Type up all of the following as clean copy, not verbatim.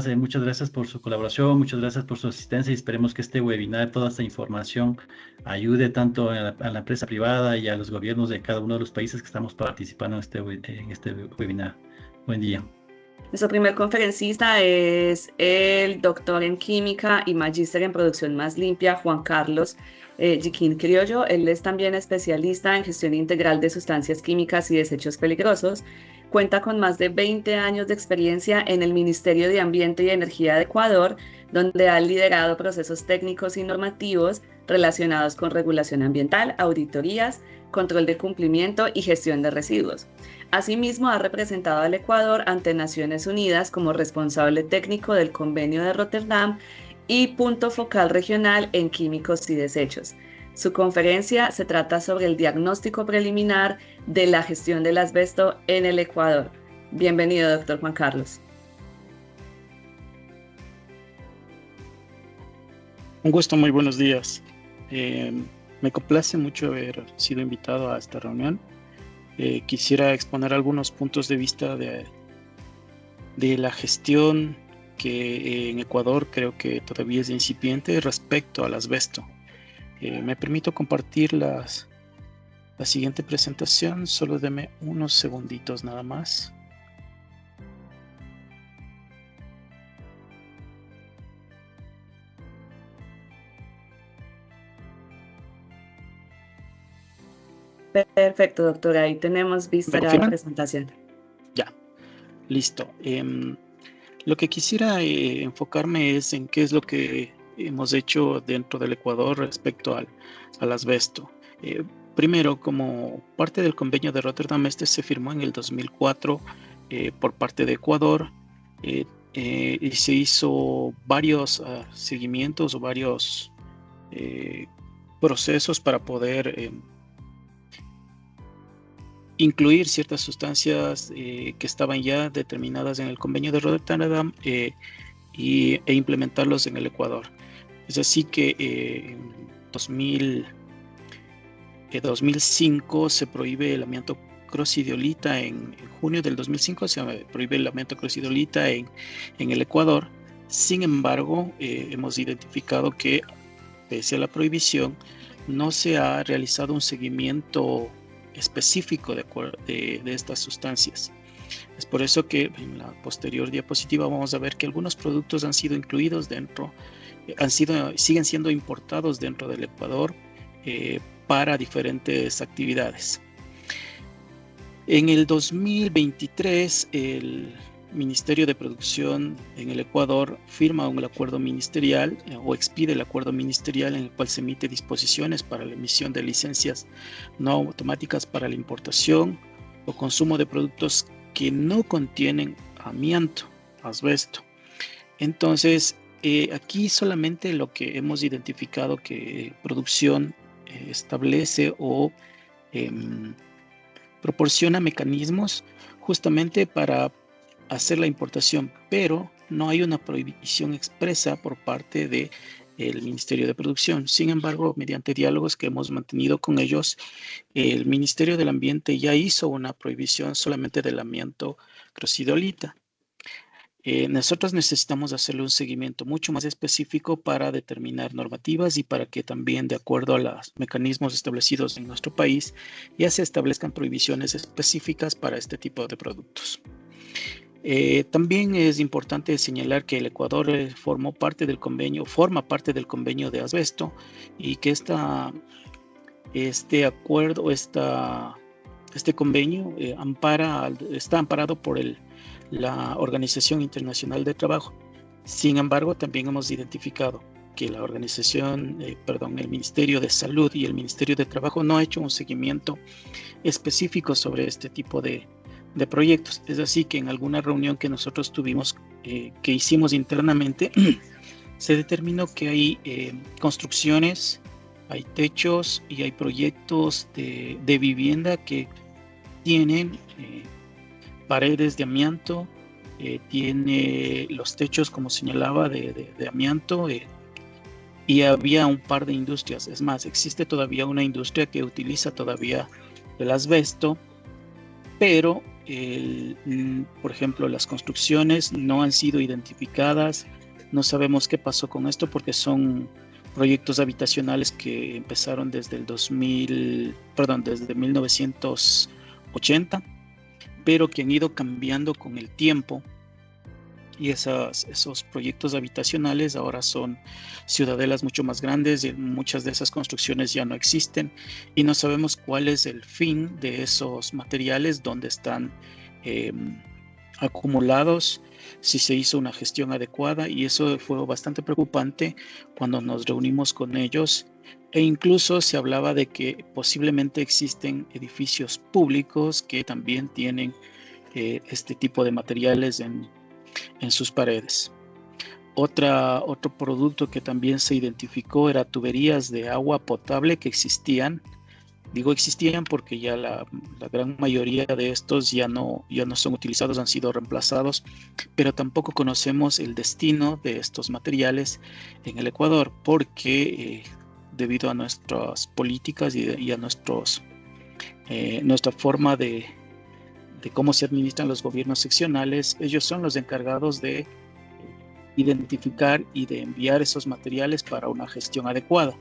Muchas gracias por su colaboración, muchas gracias por su asistencia y esperemos que este webinar, toda esta información ayude tanto a la empresa privada y a los gobiernos de cada uno de los países que estamos participando en este webinar. Buen día. Nuestro primer conferencista es el doctor en química y magíster en producción más limpia, Juan Carlos Jiquín Criollo. Él es también especialista en gestión integral de sustancias químicas y desechos peligrosos. Cuenta con más de 20 años de experiencia en el Ministerio de Ambiente y Energía de Ecuador, donde ha liderado procesos técnicos y normativos relacionados con regulación ambiental, auditorías, control de cumplimiento y gestión de residuos. Asimismo, ha representado al Ecuador ante Naciones Unidas como responsable técnico del Convenio de Rotterdam y punto focal regional en químicos y desechos. Su conferencia se trata sobre el diagnóstico preliminar de la gestión del asbesto en el Ecuador. Bienvenido, doctor Juan Carlos. Un gusto, muy buenos días. Me complace mucho haber sido invitado a esta reunión. Quisiera exponer algunos puntos de vista de la gestión que en Ecuador creo que todavía es incipiente respecto al asbesto. Me permito compartir la siguiente presentación, solo deme unos segunditos nada más. Perfecto, doctora. Ahí tenemos vista la presentación. Ya, listo. Lo que quisiera enfocarme es en qué es lo que hemos hecho dentro del Ecuador respecto al asbesto. Primero, como parte del convenio de Rotterdam, este se firmó en el 2004 por parte de Ecuador y se hizo varios seguimientos o varios procesos para poder incluir ciertas sustancias que estaban ya determinadas en el convenio de Rotterdam e implementarlos en el Ecuador. Es así que en 2005 se prohíbe el amianto crossidiolita, en junio del 2005 se prohíbe el amianto crossidiolita en el Ecuador. Sin embargo, hemos identificado que pese a la prohibición no se ha realizado un seguimiento específico de estas sustancias. Es por eso que en la posterior diapositiva vamos a ver que algunos productos han sido incluidos dentro, siguen siendo importados dentro del Ecuador para diferentes actividades. En el 2023 el Ministerio de Producción en el Ecuador firma un acuerdo ministerial o expide el acuerdo ministerial en el cual se emite disposiciones para la emisión de licencias no automáticas para la importación o consumo de productos que no contienen amianto, asbesto. Entonces, aquí solamente lo que hemos identificado que producción establece o proporciona mecanismos justamente para hacer la importación, pero no hay una prohibición expresa por parte del Ministerio de Producción. Sin embargo, mediante diálogos que hemos mantenido con ellos, el Ministerio del Ambiente ya hizo una prohibición solamente del amianto crossidiolita. Nosotros necesitamos hacerle un seguimiento mucho más específico para determinar normativas y para que también, de acuerdo a los mecanismos establecidos en nuestro país, ya se establezcan prohibiciones específicas para este tipo de productos. También es importante señalar que el Ecuador forma parte del convenio de asbesto y que este convenio está amparado por la Organización Internacional de Trabajo. Sin embargo, también hemos identificado que el Ministerio de Salud y el Ministerio de Trabajo no ha hecho un seguimiento específico sobre este tipo de proyectos. Es así que en alguna reunión que nosotros tuvimos, que hicimos internamente, se determinó que hay construcciones, hay techos y hay proyectos de vivienda que tienen paredes de amianto, tiene los techos, como señalaba, de amianto, y había un par de industrias. Es más, existe todavía una industria que utiliza todavía el asbesto pero por ejemplo, las construcciones no han sido identificadas. No sabemos qué pasó con esto porque son proyectos habitacionales que empezaron desde desde 1980, pero que han ido cambiando con el tiempo. Y esos proyectos habitacionales ahora son ciudadelas mucho más grandes y muchas de esas construcciones ya no existen y no sabemos cuál es el fin de esos materiales, dónde están acumulados, si se hizo una gestión adecuada, y eso fue bastante preocupante cuando nos reunimos con ellos, e incluso se hablaba de que posiblemente existen edificios públicos que también tienen este tipo de materiales en sus paredes. Otro producto que también se identificó era tuberías de agua potable que existían. Digo existían porque ya la gran mayoría de estos ya no son utilizados, han sido reemplazados, pero tampoco conocemos el destino de estos materiales en el Ecuador porque debido a nuestras políticas y a nuestra forma de cómo se administran los gobiernos seccionales, ellos son los encargados de identificar y de enviar esos materiales para una gestión adecuada.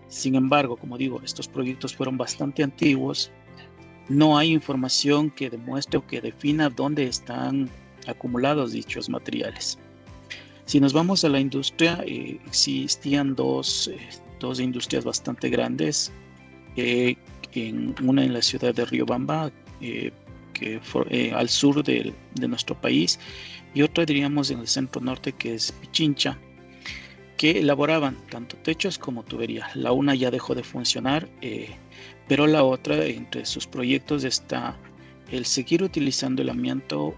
Sin embargo, como digo, estos proyectos fueron bastante antiguos. No hay información que demuestre o que defina dónde están acumulados dichos materiales. Si nos vamos a la industria, existían dos industrias bastante grandes, una en la ciudad de Riobamba, al sur de nuestro país, y otra diríamos en el centro norte, que es Pichincha, que elaboraban tanto techos como tubería. La una ya dejó de funcionar, pero la otra, entre sus proyectos está el seguir utilizando el amianto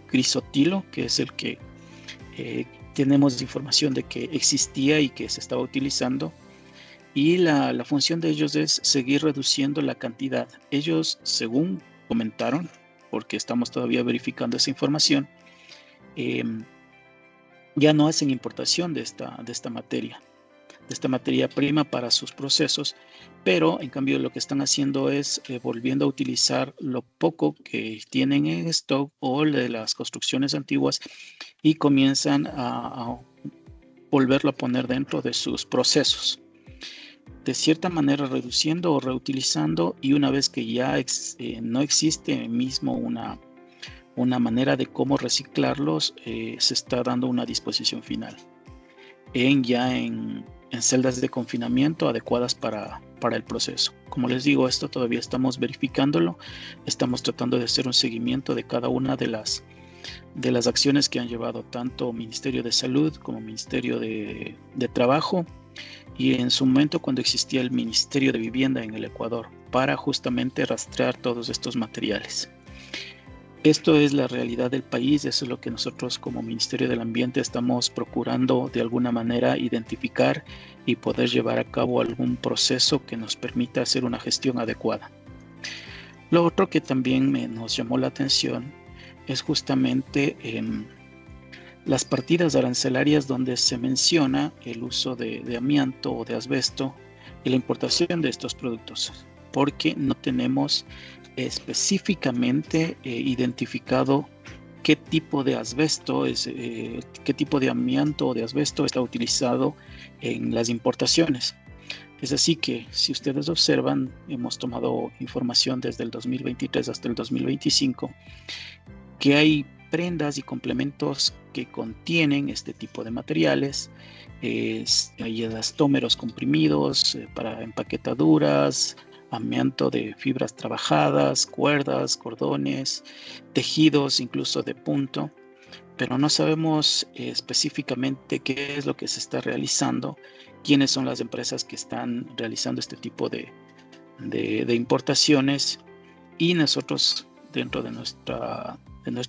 crisotilo, que es el que tenemos información de que existía y que se estaba utilizando, y la función de ellos es seguir reduciendo la cantidad. Ellos, según comentaron, porque estamos todavía verificando esa información, ya no hacen importación de esta materia prima para sus procesos, pero en cambio lo que están haciendo es volviendo a utilizar lo poco que tienen en stock o de las construcciones antiguas y comienzan a volverlo a poner dentro de sus procesos, de cierta manera reduciendo o reutilizando, y una vez que ya no existe mismo una manera de cómo reciclarlos, se está dando una disposición final en celdas de confinamiento adecuadas para el proceso. Como les digo, esto todavía estamos verificándolo, estamos tratando de hacer un seguimiento de cada una de las acciones que han llevado tanto Ministerio de Salud como Ministerio de Trabajo, y en su momento cuando existía el Ministerio de Vivienda en el Ecuador, para justamente rastrear todos estos materiales. Esto es la realidad del país, eso es lo que nosotros como Ministerio del Ambiente estamos procurando de alguna manera identificar y poder llevar a cabo algún proceso que nos permita hacer una gestión adecuada. Lo otro que también nos llamó la atención es justamente las partidas arancelarias donde se menciona el uso de amianto o de asbesto y la importación de estos productos, porque no tenemos específicamente identificado qué tipo de asbesto qué tipo de amianto o de asbesto está utilizado en las importaciones. Es así que si ustedes observan, hemos tomado información desde el 2023 hasta el 2025 que hay prendas y complementos que contienen este tipo de materiales. Hay elastómeros comprimidos para empaquetaduras, amianto de fibras trabajadas, cuerdas, cordones, tejidos incluso de punto, pero no sabemos específicamente qué es lo que se está realizando, quiénes son las empresas que están realizando este tipo de importaciones, y nosotros dentro de nuestra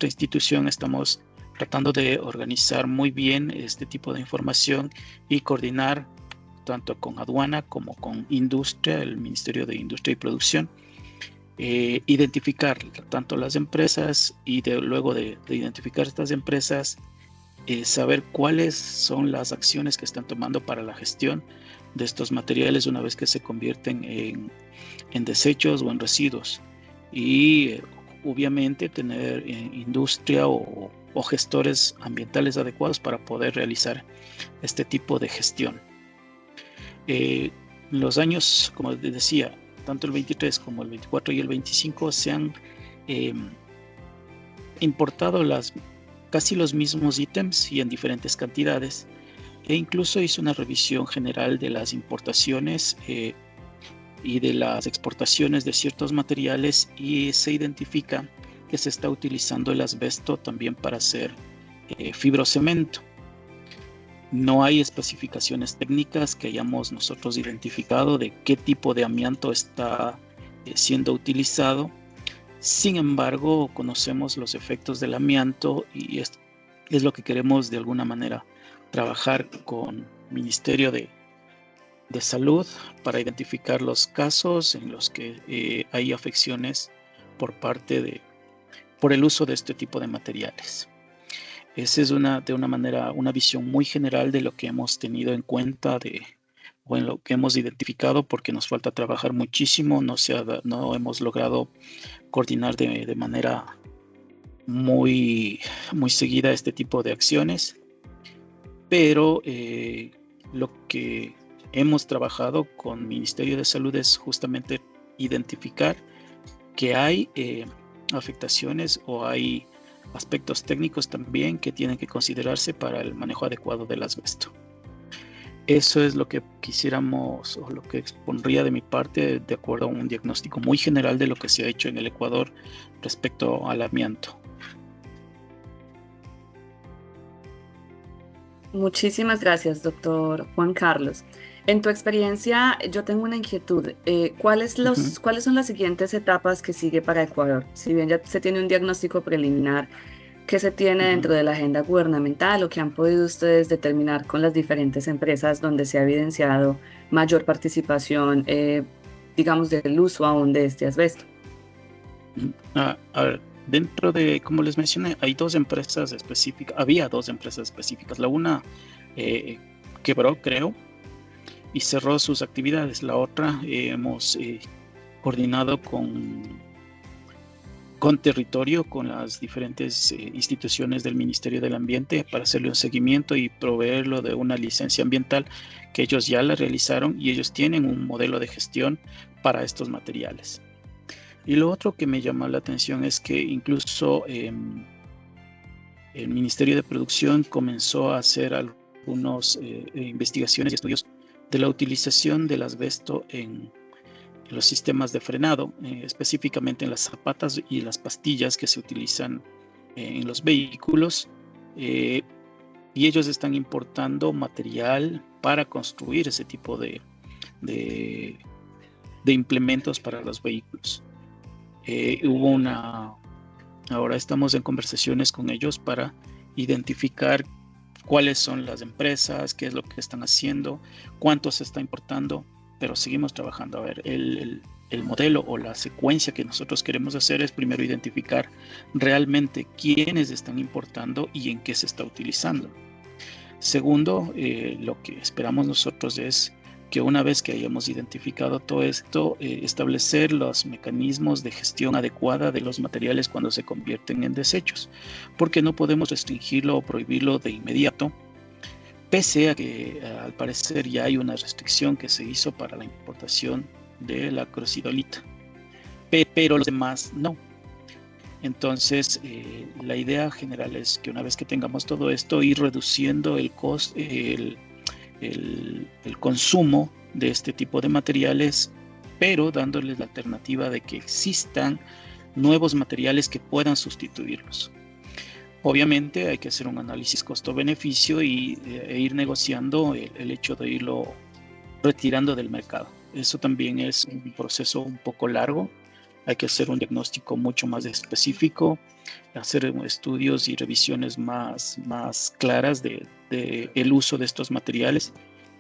institución estamos tratando de organizar muy bien este tipo de información y coordinar tanto con aduana como con industria, el Ministerio de Industria y Producción, identificar tanto las empresas y luego de identificar estas empresas, saber cuáles son las acciones que están tomando para la gestión de estos materiales una vez que se convierten en desechos o en residuos, y obviamente tener industria o gestores ambientales adecuados para poder realizar este tipo de gestión. Los años, como les decía, tanto el 23 como el 24 y el 25 se han importado casi los mismos ítems y en diferentes cantidades, e incluso hizo una revisión general de las importaciones y de las exportaciones de ciertos materiales, y se identifica que se está utilizando el asbesto también para hacer fibrocemento. No hay especificaciones técnicas que hayamos nosotros identificado de qué tipo de amianto está siendo utilizado. Sin embargo, conocemos los efectos del amianto, y es lo que queremos de alguna manera trabajar con el Ministerio de Salud para identificar los casos en los que hay afecciones por el uso de este tipo de materiales. Esa es de una manera una visión muy general de lo que hemos tenido en cuenta o en lo que hemos identificado, porque nos falta trabajar muchísimo. No hemos logrado coordinar de manera muy seguida este tipo de acciones, pero lo que hemos trabajado con el Ministerio de Salud es justamente identificar que hay afectaciones o hay aspectos técnicos también que tienen que considerarse para el manejo adecuado del asbesto. Eso es lo que quisiéramos, o lo que expondría de mi parte, de acuerdo a un diagnóstico muy general de lo que se ha hecho en el Ecuador respecto al amianto. Muchísimas gracias, doctor Juan Carlos. En tu experiencia, yo tengo una inquietud. ¿Cuáles son las siguientes etapas que sigue para Ecuador? Si bien ya se tiene un diagnóstico preliminar, ¿qué se tiene dentro de la agenda gubernamental o qué han podido ustedes determinar con las diferentes empresas donde se ha evidenciado mayor participación, digamos, del uso aún de este asbesto? A ver, dentro de, como les mencioné, había dos empresas específicas. La una quebró, creo, y cerró sus actividades. La otra hemos coordinado con territorio, con las diferentes instituciones del Ministerio del Ambiente, para hacerle un seguimiento y proveerlo de una licencia ambiental que ellos ya la realizaron, y ellos tienen un modelo de gestión para estos materiales. Y lo otro que me llama la atención es que incluso el Ministerio de Producción comenzó a hacer algunas investigaciones y estudios de la utilización del asbesto en los sistemas de frenado, específicamente en las zapatas y las pastillas que se utilizan en los vehículos, y ellos están importando material para construir ese tipo de implementos para los vehículos. Ahora estamos en conversaciones con ellos para identificar cuáles son las empresas, qué es lo que están haciendo, cuánto se está importando, pero seguimos trabajando. A ver, el modelo o la secuencia que nosotros queremos hacer es primero identificar realmente quiénes están importando y en qué se está utilizando. Segundo, lo que esperamos nosotros es que una vez que hayamos identificado todo esto, establecer los mecanismos de gestión adecuada de los materiales cuando se convierten en desechos, porque no podemos restringirlo o prohibirlo de inmediato, pese a que al parecer ya hay una restricción que se hizo para la importación de la crocidolita, pero los demás no. Entonces, la idea general es que una vez que tengamos todo esto, ir reduciendo el consumo de este tipo de materiales, pero dándoles la alternativa de que existan nuevos materiales que puedan sustituirlos. Obviamente hay que hacer un análisis costo-beneficio e ir negociando el hecho de irlo retirando del mercado. Eso también es un proceso un poco largo. Hay que hacer un diagnóstico mucho más específico, hacer estudios y revisiones más claras de el uso de estos materiales,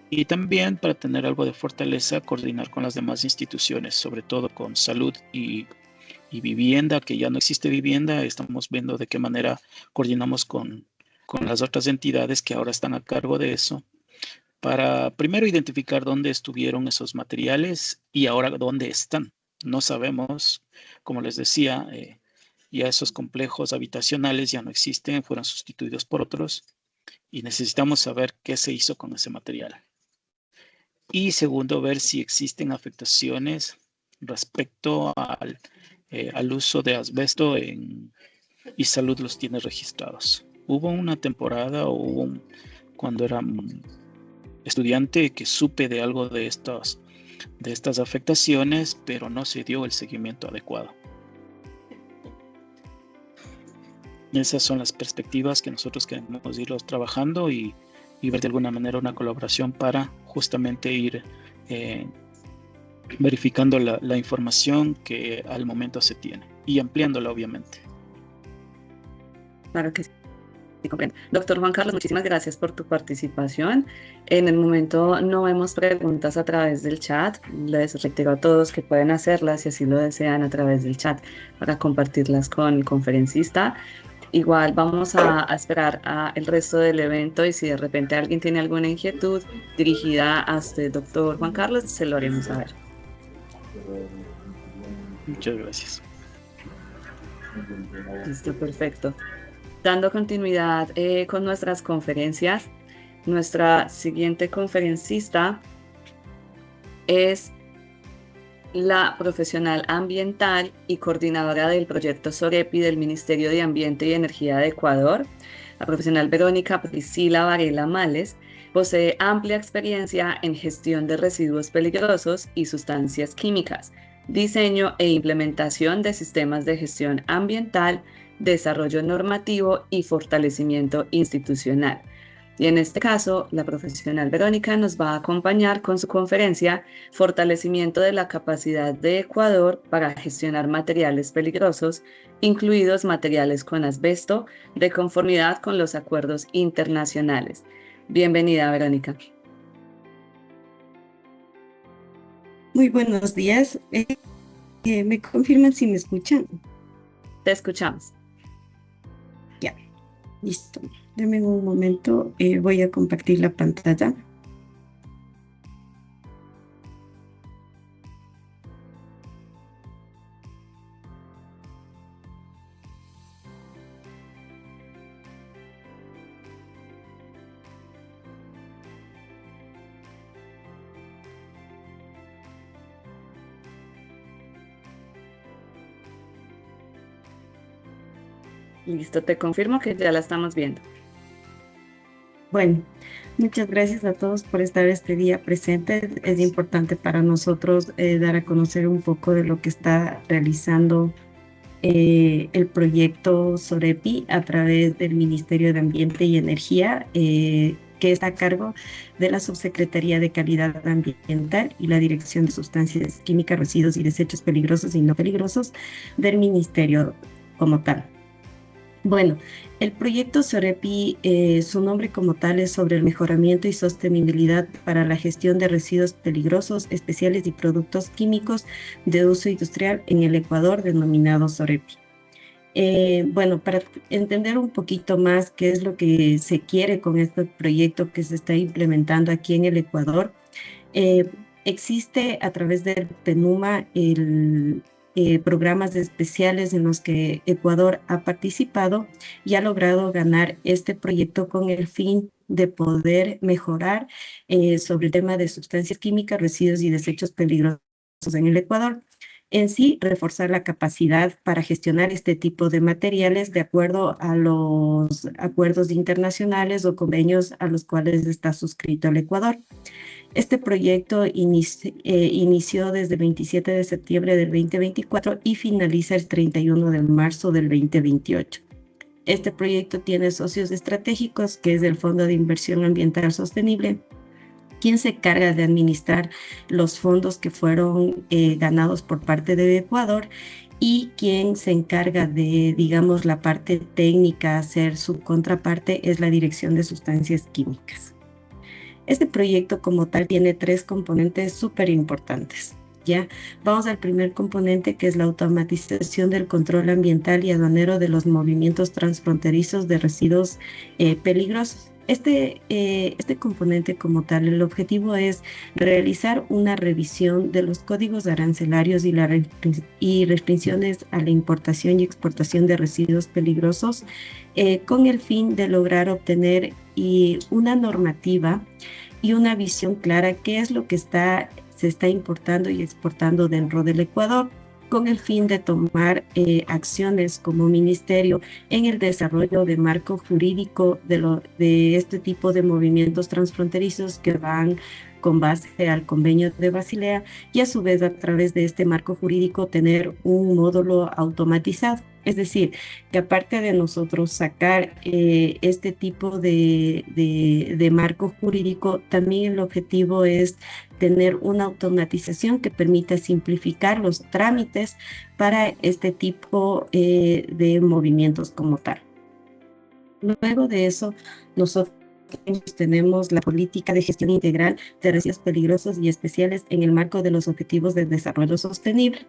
y también, para tener algo de fortaleza, coordinar con las demás instituciones, sobre todo con salud y vivienda, que ya no existe vivienda. Estamos viendo de qué manera coordinamos con las otras entidades que ahora están a cargo de eso, para primero identificar dónde estuvieron esos materiales y ahora dónde están. No sabemos, como les decía, ya esos complejos habitacionales ya no existen, fueron sustituidos por otros y necesitamos saber qué se hizo con ese material. Y segundo, ver si existen afectaciones respecto al uso de asbesto y salud los tiene registrados. Hubo una temporada cuando era estudiante que supe de algo de estas afectaciones, pero no se dio el seguimiento adecuado. Esas son las perspectivas que nosotros queremos irlos trabajando y ver de alguna manera una colaboración para justamente ir verificando la información que al momento se tiene y ampliándola, obviamente. Claro que sí. Comprendo. Doctor Juan Carlos, muchísimas gracias por tu participación. En el momento no vemos preguntas a través del chat. Les reitero a todos que pueden hacerlas si así lo desean a través del chat para compartirlas con el conferencista. Igual vamos a esperar el resto del evento y si de repente alguien tiene alguna inquietud dirigida a este doctor Juan Carlos, se lo haremos saber. Muchas gracias. Listo, perfecto. Dando continuidad con nuestras conferencias, nuestra siguiente conferencista es la profesional ambiental y coordinadora del proyecto SOREPI del Ministerio de Ambiente y Energía de Ecuador. La profesional Verónica Priscila Varela Males posee amplia experiencia en gestión de residuos peligrosos y sustancias químicas, diseño e implementación de sistemas de gestión ambiental, desarrollo normativo y fortalecimiento institucional. Y en este caso, la profesional Verónica nos va a acompañar con su conferencia Fortalecimiento de la capacidad de Ecuador para gestionar materiales peligrosos, incluidos materiales con asbesto, de conformidad con los acuerdos internacionales. Bienvenida, Verónica. Muy buenos días. ¿Me confirman si me escuchan? Te escuchamos. Ya, listo. Deme un momento, voy a compartir la pantalla. Listo, te confirmo que ya la estamos viendo. Bueno, muchas gracias a todos por estar este día presentes. Es importante para nosotros dar a conocer un poco de lo que está realizando el proyecto SOREPI a través del Ministerio de Ambiente y Energía, que está a cargo de la Subsecretaría de Calidad Ambiental y la Dirección de Sustancias Químicas, Residuos y Desechos Peligrosos y No Peligrosos del Ministerio como tal. Bueno, el proyecto SOREPI, su nombre como tal es sobre el mejoramiento y sostenibilidad para la gestión de residuos peligrosos, especiales y productos químicos de uso industrial en el Ecuador, denominado SOREPI. Bueno, para entender un poquito más qué es lo que se quiere con este proyecto que se está implementando aquí en el Ecuador, existe a través del PENUMA programas especiales en los que Ecuador ha participado y ha logrado ganar este proyecto con el fin de poder mejorar sobre el tema de sustancias químicas, residuos y desechos peligrosos en el Ecuador. En sí, reforzar la capacidad para gestionar este tipo de materiales de acuerdo a los acuerdos internacionales o convenios a los cuales está suscrito el Ecuador. Este proyecto inició desde el 27 de septiembre del 2024 y finaliza el 31 de marzo del 2028. Este proyecto tiene socios estratégicos, que es el Fondo de Inversión Ambiental Sostenible, quien se encarga de administrar los fondos que fueron ganados por parte de Ecuador, y quien se encarga de, digamos, la parte técnica, hacer su contraparte, es la Dirección de Sustancias Químicas. Este proyecto como tal tiene tres componentes súper importantes. Ya, vamos al primer componente, que es la automatización del control ambiental y aduanero de los movimientos transfronterizos de residuos peligrosos. Este componente como tal, el objetivo es realizar una revisión de los códigos arancelarios y restricciones a la importación y exportación de residuos peligrosos con el fin de lograr obtener una normativa y una visión clara qué es lo que se está importando y exportando dentro del Ecuador, con el fin de tomar acciones como ministerio en el desarrollo de marco jurídico de este tipo de movimientos transfronterizos que van con base al convenio de Basilea, y a su vez a través de este marco jurídico tener un módulo automatizado. Es decir, que aparte de nosotros sacar este tipo de marco jurídico, también el objetivo es tener una automatización que permita simplificar los trámites para este tipo de movimientos como tal. Luego de eso, nosotros tenemos la política de gestión integral de residuos peligrosos y especiales en el marco de los Objetivos de Desarrollo Sostenible.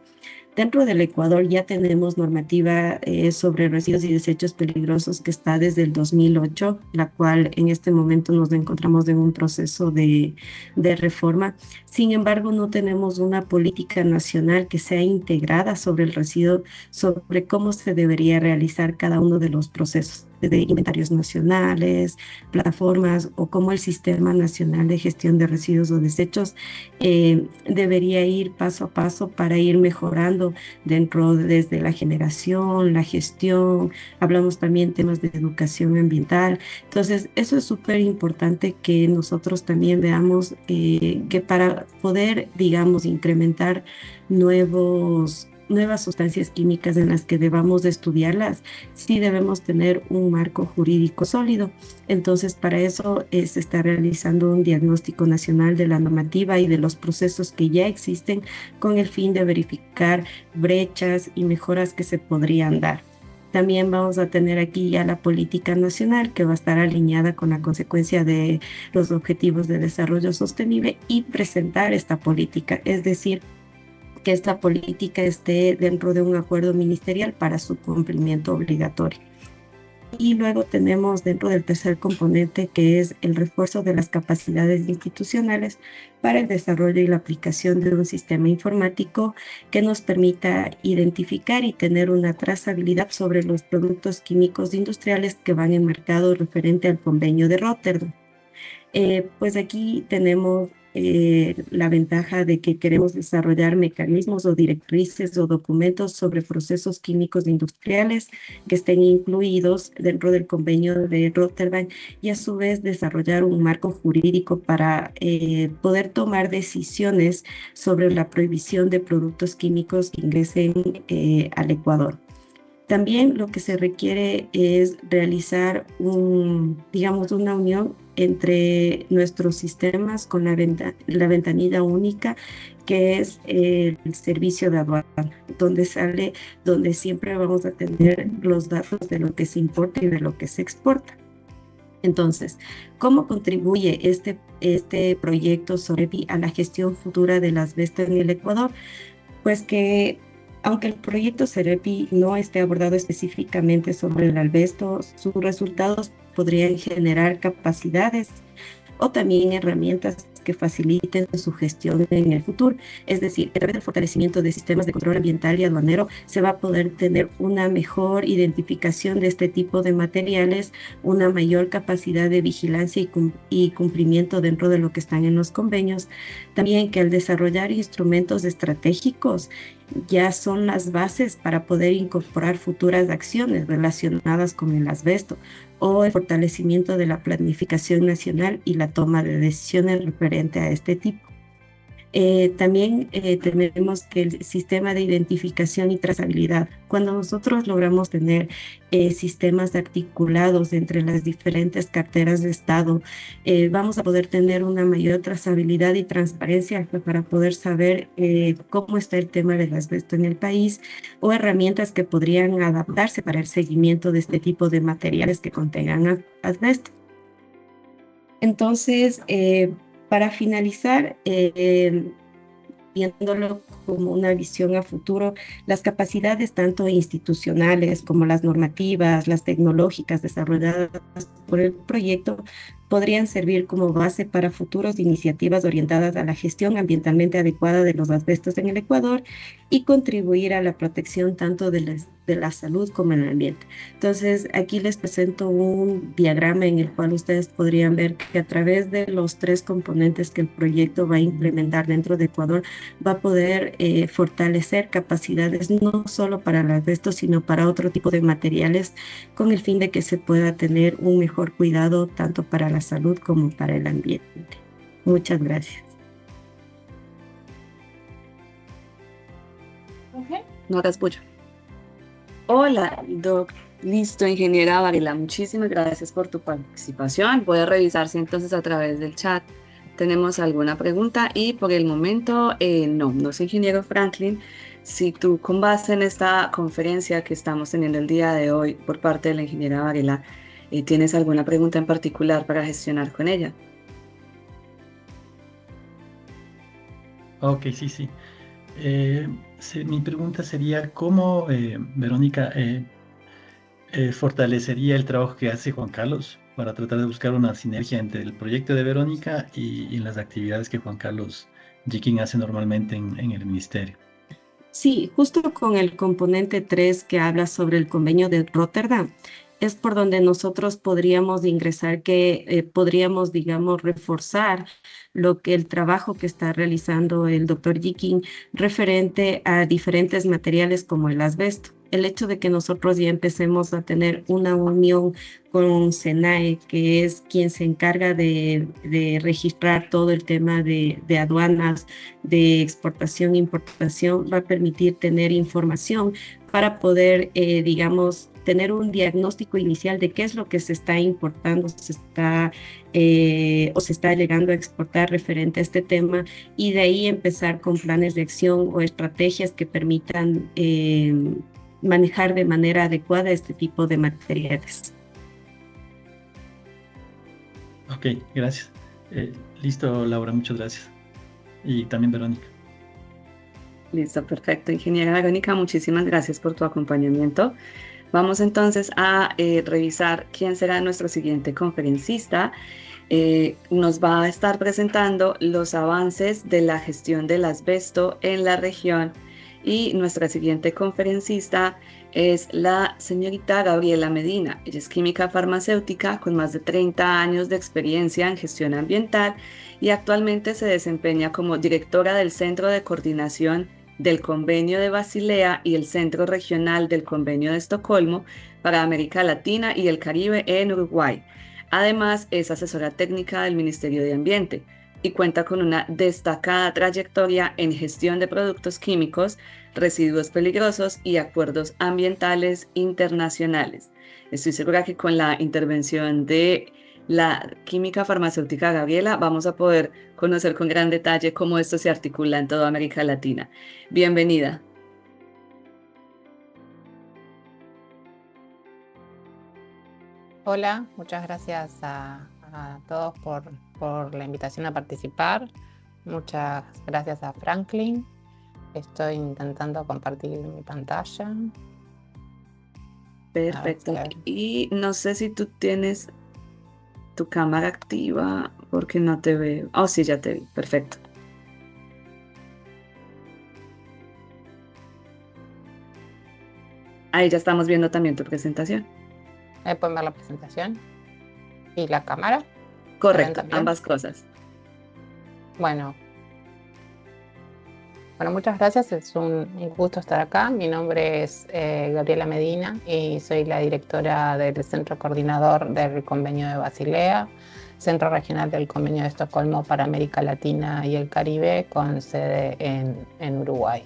Dentro del Ecuador ya tenemos normativa sobre residuos y desechos peligrosos que está desde el 2008, la cual en este momento nos encontramos en un proceso de reforma. Sin embargo, no tenemos una política nacional que sea integrada sobre el residuo, sobre cómo se debería realizar cada uno de los procesos de inventarios nacionales, plataformas o cómo el Sistema Nacional de Gestión de Residuos o Desechos debería ir paso a paso para ir mejorando desde la generación, la gestión. Hablamos también temas de educación ambiental. Entonces, eso es súper importante que nosotros también veamos que para poder, digamos, incrementar nuevas sustancias químicas en las que debamos de estudiarlas, sí debemos tener un marco jurídico sólido. Entonces, para eso se está realizando un diagnóstico nacional de la normativa y de los procesos que ya existen con el fin de verificar brechas y mejoras que se podrían dar. También vamos a tener aquí ya la política nacional que va a estar alineada con la consecuencia de los Objetivos de Desarrollo Sostenible y presentar esta política, es decir, que esta política esté dentro de un acuerdo ministerial para su cumplimiento obligatorio. Y luego tenemos dentro del tercer componente, que es el refuerzo de las capacidades institucionales para el desarrollo y la aplicación de un sistema informático que nos permita identificar y tener una trazabilidad sobre los productos químicos industriales que van enmarcados referente al convenio de Róterdam. Pues aquí tenemos la ventaja de que queremos desarrollar mecanismos o directrices o documentos sobre procesos químicos industriales que estén incluidos dentro del convenio de Róterdam, y a su vez desarrollar un marco jurídico para poder tomar decisiones sobre la prohibición de productos químicos que ingresen al Ecuador. También lo que se requiere es realizar una unión entre nuestros sistemas con la ventanilla única, que es el servicio de aduana, donde siempre vamos a tener los datos de lo que se importa y de lo que se exporta. Entonces, ¿cómo contribuye este proyecto SOREPI a la gestión futura del asbesto en el Ecuador? Pues que aunque el proyecto SOREPI no esté abordado específicamente sobre el asbesto, sus resultados podrían generar capacidades o también herramientas que faciliten su gestión en el futuro. Es decir, a través del fortalecimiento de sistemas de control ambiental y aduanero se va a poder tener una mejor identificación de este tipo de materiales, una mayor capacidad de vigilancia y cumplimiento dentro de lo que están en los convenios. También que al desarrollar instrumentos estratégicos ya son las bases para poder incorporar futuras acciones relacionadas con el asbesto, o el fortalecimiento de la planificación nacional y la toma de decisiones referente a este tipo. También tenemos que el sistema de identificación y trazabilidad. Cuando nosotros logramos tener sistemas articulados entre las diferentes carteras de Estado, vamos a poder tener una mayor trazabilidad y transparencia para poder saber cómo está el tema del asbesto en el país, o herramientas que podrían adaptarse para el seguimiento de este tipo de materiales que contengan asbesto. Entonces, para finalizar, viéndolo como una visión a futuro, las capacidades tanto institucionales como las normativas, las tecnológicas desarrolladas por el proyecto podrían servir como base para futuras iniciativas orientadas a la gestión ambientalmente adecuada de los asbestos en el Ecuador y contribuir a la protección tanto de la salud como el ambiente. Entonces, aquí les presento un diagrama en el cual ustedes podrían ver que a través de los 3 componentes que el proyecto va a implementar dentro de Ecuador, va a poder fortalecer capacidades no solo para el asbesto, sino para otro tipo de materiales, con el fin de que se pueda tener un mejor cuidado tanto para la salud como para el ambiente. Muchas gracias. No te escucho. Hola, listo, ingeniera Varela, muchísimas gracias por tu participación. Voy a revisar si entonces a través del chat tenemos alguna pregunta y por el momento no sé, ingeniero Franklin, si tú con base en esta conferencia que estamos teniendo el día de hoy por parte de la ingeniera Varela, ¿tienes alguna pregunta en particular para gestionar con ella? Ok, sí, sí. Mi pregunta sería, ¿cómo, Verónica, fortalecería el trabajo que hace Juan Carlos para tratar de buscar una sinergia entre el proyecto de Verónica y las actividades que Juan Carlos Jiquín hace normalmente en el ministerio? Sí, justo con el componente 3 que habla sobre el convenio de Rotterdam, es por donde nosotros podríamos ingresar, que podríamos, digamos, reforzar el trabajo que está realizando el doctor Jiquín referente a diferentes materiales como el asbesto. El hecho de que nosotros ya empecemos a tener una unión con SENAE, que es quien se encarga de registrar todo el tema de aduanas, de exportación e importación, va a permitir tener información para poder, digamos, tener un diagnóstico inicial de qué es lo que se está importando, o se está llegando a exportar referente a este tema, y de ahí empezar con planes de acción o estrategias que permitan manejar de manera adecuada este tipo de materiales. Ok, gracias. Listo, Laura, muchas gracias. Y también Verónica. Listo, perfecto. Ingeniera Verónica, muchísimas gracias por tu acompañamiento. Vamos entonces a revisar quién será nuestro siguiente conferencista. Nos va a estar presentando los avances de la gestión del asbesto en la región, y nuestra siguiente conferencista es la señorita Gabriela Medina. Ella es química farmacéutica con más de 30 años de experiencia en gestión ambiental y actualmente se desempeña como directora del Centro de Coordinación del Convenio de Basilea y el Centro Regional del Convenio de Estocolmo para América Latina y el Caribe en Uruguay. Además, es asesora técnica del Ministerio de Ambiente y cuenta con una destacada trayectoria en gestión de productos químicos, residuos peligrosos y acuerdos ambientales internacionales. Estoy segura que con la intervención de la química farmacéutica Gabriela vamos a poder conocer con gran detalle cómo esto se articula en toda América Latina. Bienvenida. Hola, muchas gracias a todos por la invitación a participar. Muchas gracias a Franklin. Estoy intentando compartir mi pantalla. Perfecto. Y no sé si tú tienes tu cámara activa porque no te veo. Oh, sí, ya te vi. Perfecto. Ahí ya estamos viendo también tu presentación. ¿Pueden ver la presentación? ¿Y la cámara? Correcto, ambas cosas. Bueno, muchas gracias. Es un gusto estar acá. Mi nombre es Gabriela Medina y soy la directora del Centro Coordinador del Convenio de Basilea, Centro Regional del Convenio de Estocolmo para América Latina y el Caribe, con sede en Uruguay.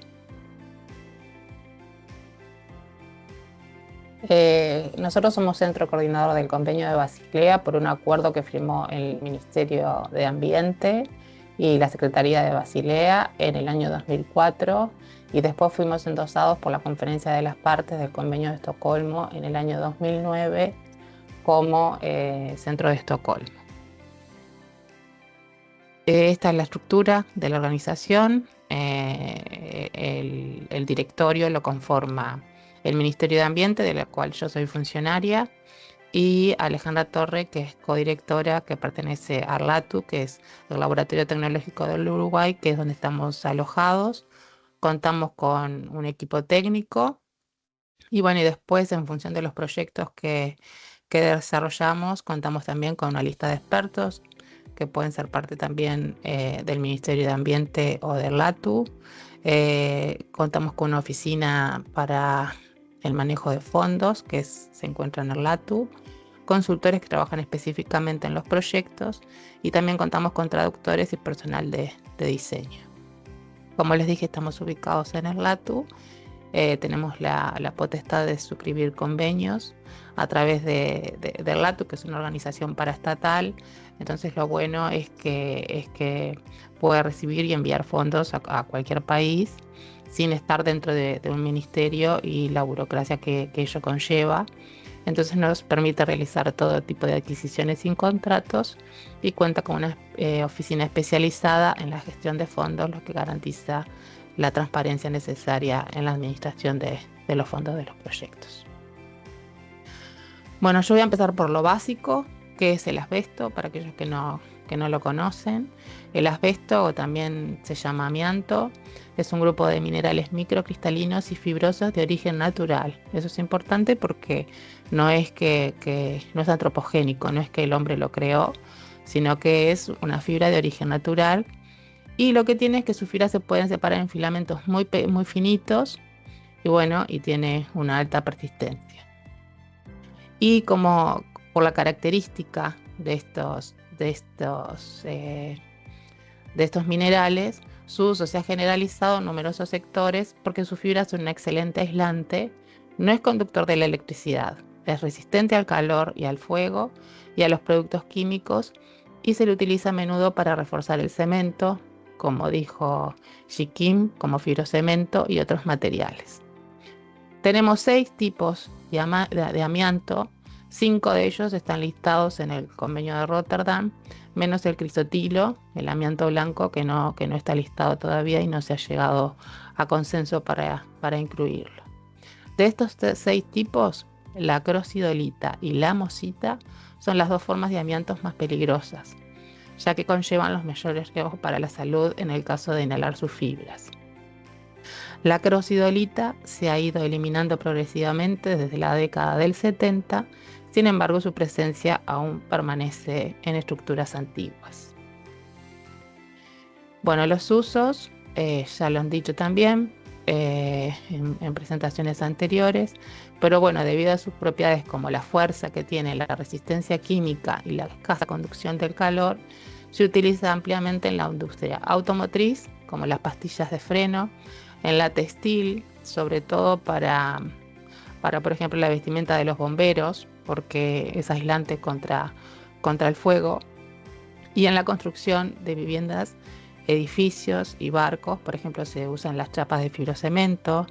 Nosotros somos Centro Coordinador del Convenio de Basilea por un acuerdo que firmó el Ministerio de Ambiente y la Secretaría de Basilea en el año 2004, y después fuimos endosados por la Conferencia de las Partes del Convenio de Estocolmo en el año 2009 como Centro de Estocolmo. Esta es la estructura de la organización. el directorio lo conforma el Ministerio de Ambiente, de la cual yo soy funcionaria, y Alejandra Torre, que es codirectora, que pertenece a ARLATU, que es el Laboratorio Tecnológico del Uruguay, que es donde estamos alojados. Contamos con un equipo técnico y bueno, y después en función de los proyectos que desarrollamos, contamos también con una lista de expertos que pueden ser parte también del Ministerio de Ambiente o del LATU. Contamos con una oficina para el manejo de fondos que se encuentra en el LATU, consultores que trabajan específicamente en los proyectos y también contamos con traductores y personal de diseño. Como les dije, estamos ubicados en el LATU. Tenemos la potestad de suscribir convenios a través del LATU, que es una organización paraestatal. Entonces lo bueno es que puede recibir y enviar fondos a cualquier país sin estar dentro de un ministerio y la burocracia que ello conlleva. Entonces nos permite realizar todo tipo de adquisiciones sin contratos y cuenta con una oficina especializada en la gestión de fondos, lo que garantiza la transparencia necesaria en la administración de los fondos de los proyectos. Bueno, yo voy a empezar por lo básico, que es el asbesto, para aquellos que no lo conocen. El asbesto, o también se llama amianto, es un grupo de minerales microcristalinos y fibrosos de origen natural. Eso es importante porque no es que no es antropogénico, no es que el hombre lo creó, sino que es una fibra de origen natural. Y lo que tiene es que sus fibras se pueden separar en filamentos muy finitos y bueno, y tiene una alta persistencia. Y como por la característica de estos minerales, su uso se ha generalizado en numerosos sectores porque sus fibras son un excelente aislante, no es conductor de la electricidad, es resistente al calor y al fuego y a los productos químicos y se le utiliza a menudo para reforzar el cemento, como dijo Jiquín, como fibrocemento y otros materiales. Tenemos 6 tipos de amianto, 5 de ellos están listados en el convenio de Rotterdam, menos el crisotilo, el amianto blanco, que no está listado todavía y no se ha llegado a consenso para incluirlo. De estos 6 tipos, la acrosidolita y la amosita son las 2 formas de amiantos más peligrosas, ya que conllevan los mayores riesgos para la salud en el caso de inhalar sus fibras. La acrosidolita se ha ido eliminando progresivamente desde la década del 70, sin embargo su presencia aún permanece en estructuras antiguas. Bueno, los usos, ya lo han dicho también en presentaciones anteriores, pero bueno, debido a sus propiedades como la fuerza que tiene, la resistencia química y la escasa conducción del calor, se utiliza ampliamente en la industria automotriz, como las pastillas de freno, en la textil, sobre todo para por ejemplo, la vestimenta de los bomberos, porque es aislante contra el fuego, y en la construcción de viviendas, edificios y barcos. Por ejemplo, se usan las chapas de fibrocemento,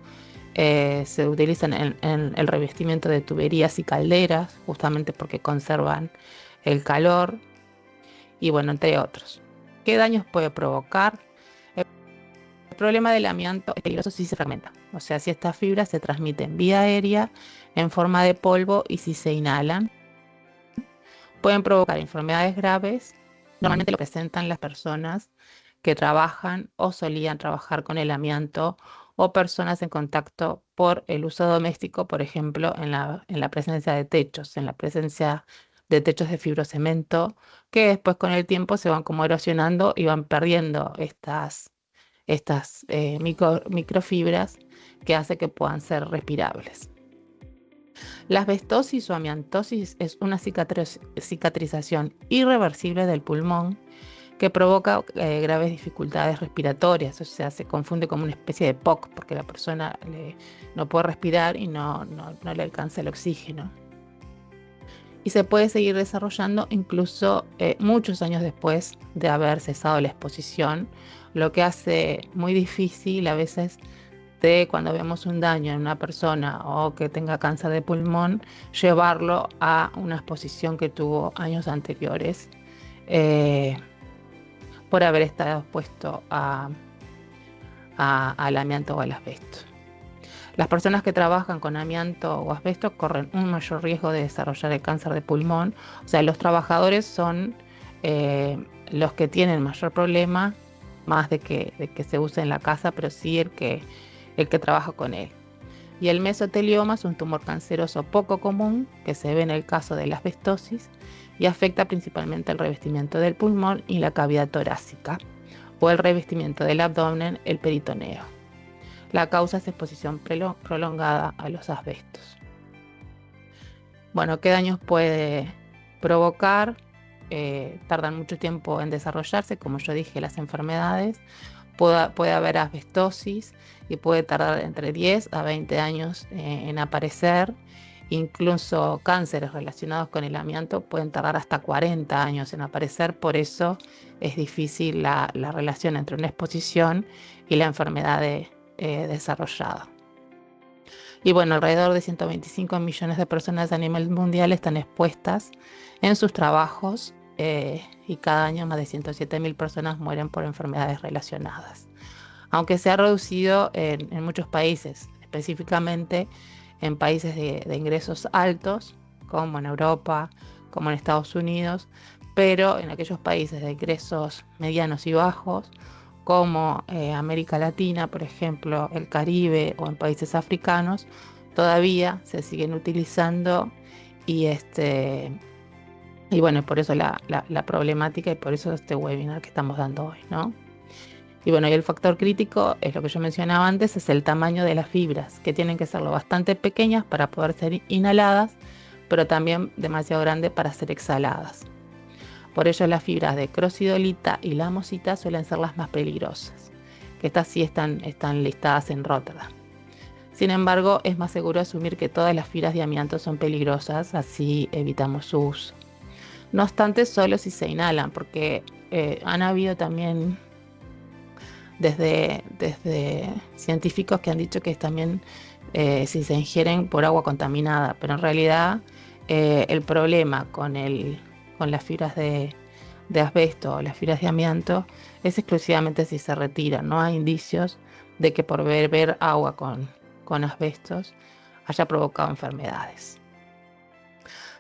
se utilizan en el revestimiento de tuberías y calderas, justamente porque conservan el calor, y bueno, entre otros. ¿Qué daños puede provocar? El problema del amianto es peligroso si se fragmenta, o sea, si estas fibras se transmiten vía aérea en forma de polvo y si se inhalan, pueden provocar enfermedades graves. Normalmente lo presentan las personas que trabajan o solían trabajar con el amianto o personas en contacto por el uso doméstico, por ejemplo, en la presencia de techos, de fibrocemento, que después con el tiempo se van como erosionando y van perdiendo estas microfibras que hace que puedan ser respirables. La asbestosis o amiantosis es una cicatrización irreversible del pulmón que provoca graves dificultades respiratorias, o sea, se confunde como una especie de POC porque la persona no puede respirar y no le alcanza el oxígeno. Y se puede seguir desarrollando incluso muchos años después de haber cesado la exposición, lo que hace muy difícil a veces de cuando vemos un daño en una persona o que tenga cáncer de pulmón, llevarlo a una exposición que tuvo años anteriores por haber estado expuesto a al amianto o al asbesto. Las personas que trabajan con amianto o asbesto corren un mayor riesgo de desarrollar el cáncer de pulmón. O sea, los trabajadores son los que tienen mayor problema, más de que se use en la casa, pero sí el que trabaja con él. Y el mesotelioma es un tumor canceroso poco común que se ve en el caso de la asbestosis y afecta principalmente el revestimiento del pulmón y la cavidad torácica, o el revestimiento del abdomen, el peritoneo. La causa es exposición prolongada a los asbestos. Bueno, ¿qué daños puede provocar? Tardan mucho tiempo en desarrollarse, como yo dije, las enfermedades. Puede haber asbestosis y puede tardar entre 10 a 20 años en aparecer. Incluso cánceres relacionados con el amianto pueden tardar hasta 40 años en aparecer. Por eso es difícil la relación entre una exposición y la enfermedad desarrollada. Y bueno, alrededor de 125 millones de personas a nivel mundial están expuestas en sus trabajos y cada año más de 107.000 personas mueren por enfermedades relacionadas. Aunque se ha reducido en muchos países, específicamente en países de ingresos altos, como en Europa, como en Estados Unidos, pero en aquellos países de ingresos medianos y bajos, como América Latina, por ejemplo, el Caribe o en países africanos, todavía se siguen utilizando y bueno, por eso la problemática y por eso este webinar que estamos dando hoy, ¿no? Y bueno, y el factor crítico es lo que yo mencionaba antes, es el tamaño de las fibras, que tienen que ser lo bastante pequeñas para poder ser inhaladas, pero también demasiado grandes para ser exhaladas. Por ello las fibras de crocidolita y lamosita suelen ser las más peligrosas, que estas sí están listadas en Rotterdam. Sin embargo, es más seguro asumir que todas las fibras de amianto son peligrosas, así evitamos su uso. No obstante, solo si se inhalan, porque han habido también desde científicos que han dicho que es también si se ingieren por agua contaminada, pero en realidad el problema con las fibras de asbesto o las fibras de amianto es exclusivamente si se retiran. No hay indicios de que por beber agua con asbestos haya provocado enfermedades.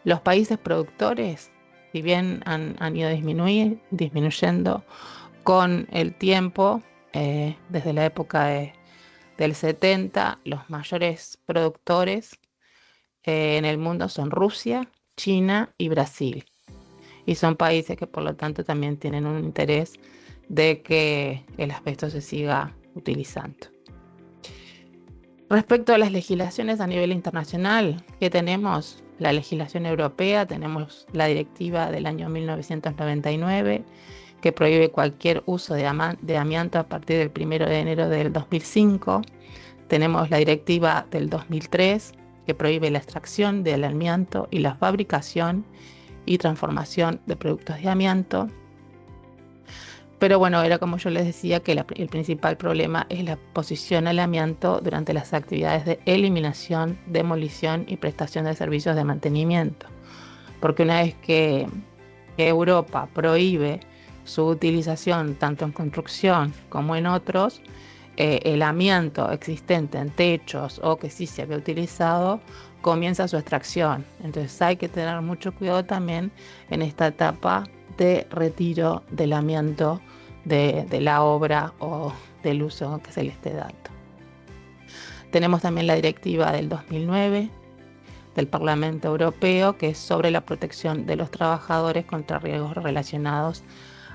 Los países productores, si bien han ido disminuyendo con el tiempo, desde la época del 70, los mayores productores en el mundo son Rusia, China y Brasil. Y son países que por lo tanto también tienen un interés de que el asbesto se siga utilizando. Respecto a las legislaciones a nivel internacional, ¿qué tenemos? La legislación europea, tenemos la directiva del año 1999, que prohíbe cualquier uso de amianto a partir del 1 de enero del 2005. Tenemos la directiva del 2003, que prohíbe la extracción del amianto y la fabricación y transformación de productos de amianto. Pero bueno, era como yo les decía que el principal problema es la exposición al amianto durante las actividades de eliminación, demolición y prestación de servicios de mantenimiento. Porque una vez que Europa prohíbe su utilización tanto en construcción como en otros, el amianto existente en techos o que sí se había utilizado comienza su extracción. Entonces hay que tener mucho cuidado también en esta etapa de retiro del amianto de la obra o del uso que se le esté dando. Tenemos también la directiva del 2009 del Parlamento Europeo, que es sobre la protección de los trabajadores contra riesgos relacionados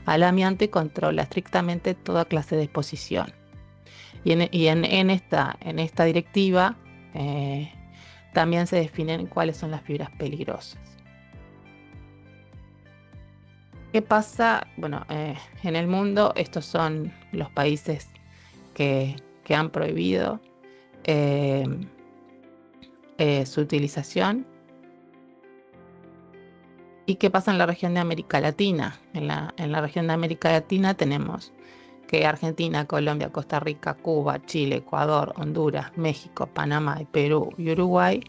al amianto y controla estrictamente toda clase de exposición. Y en esta directiva también se definen cuáles son las fibras peligrosas. ¿Qué pasa? Bueno, en el mundo estos son los países que han prohibido su utilización. ¿Y qué pasa en la región de América Latina? En la región de América Latina tenemos que Argentina, Colombia, Costa Rica, Cuba, Chile, Ecuador, Honduras, México, Panamá, Perú y Uruguay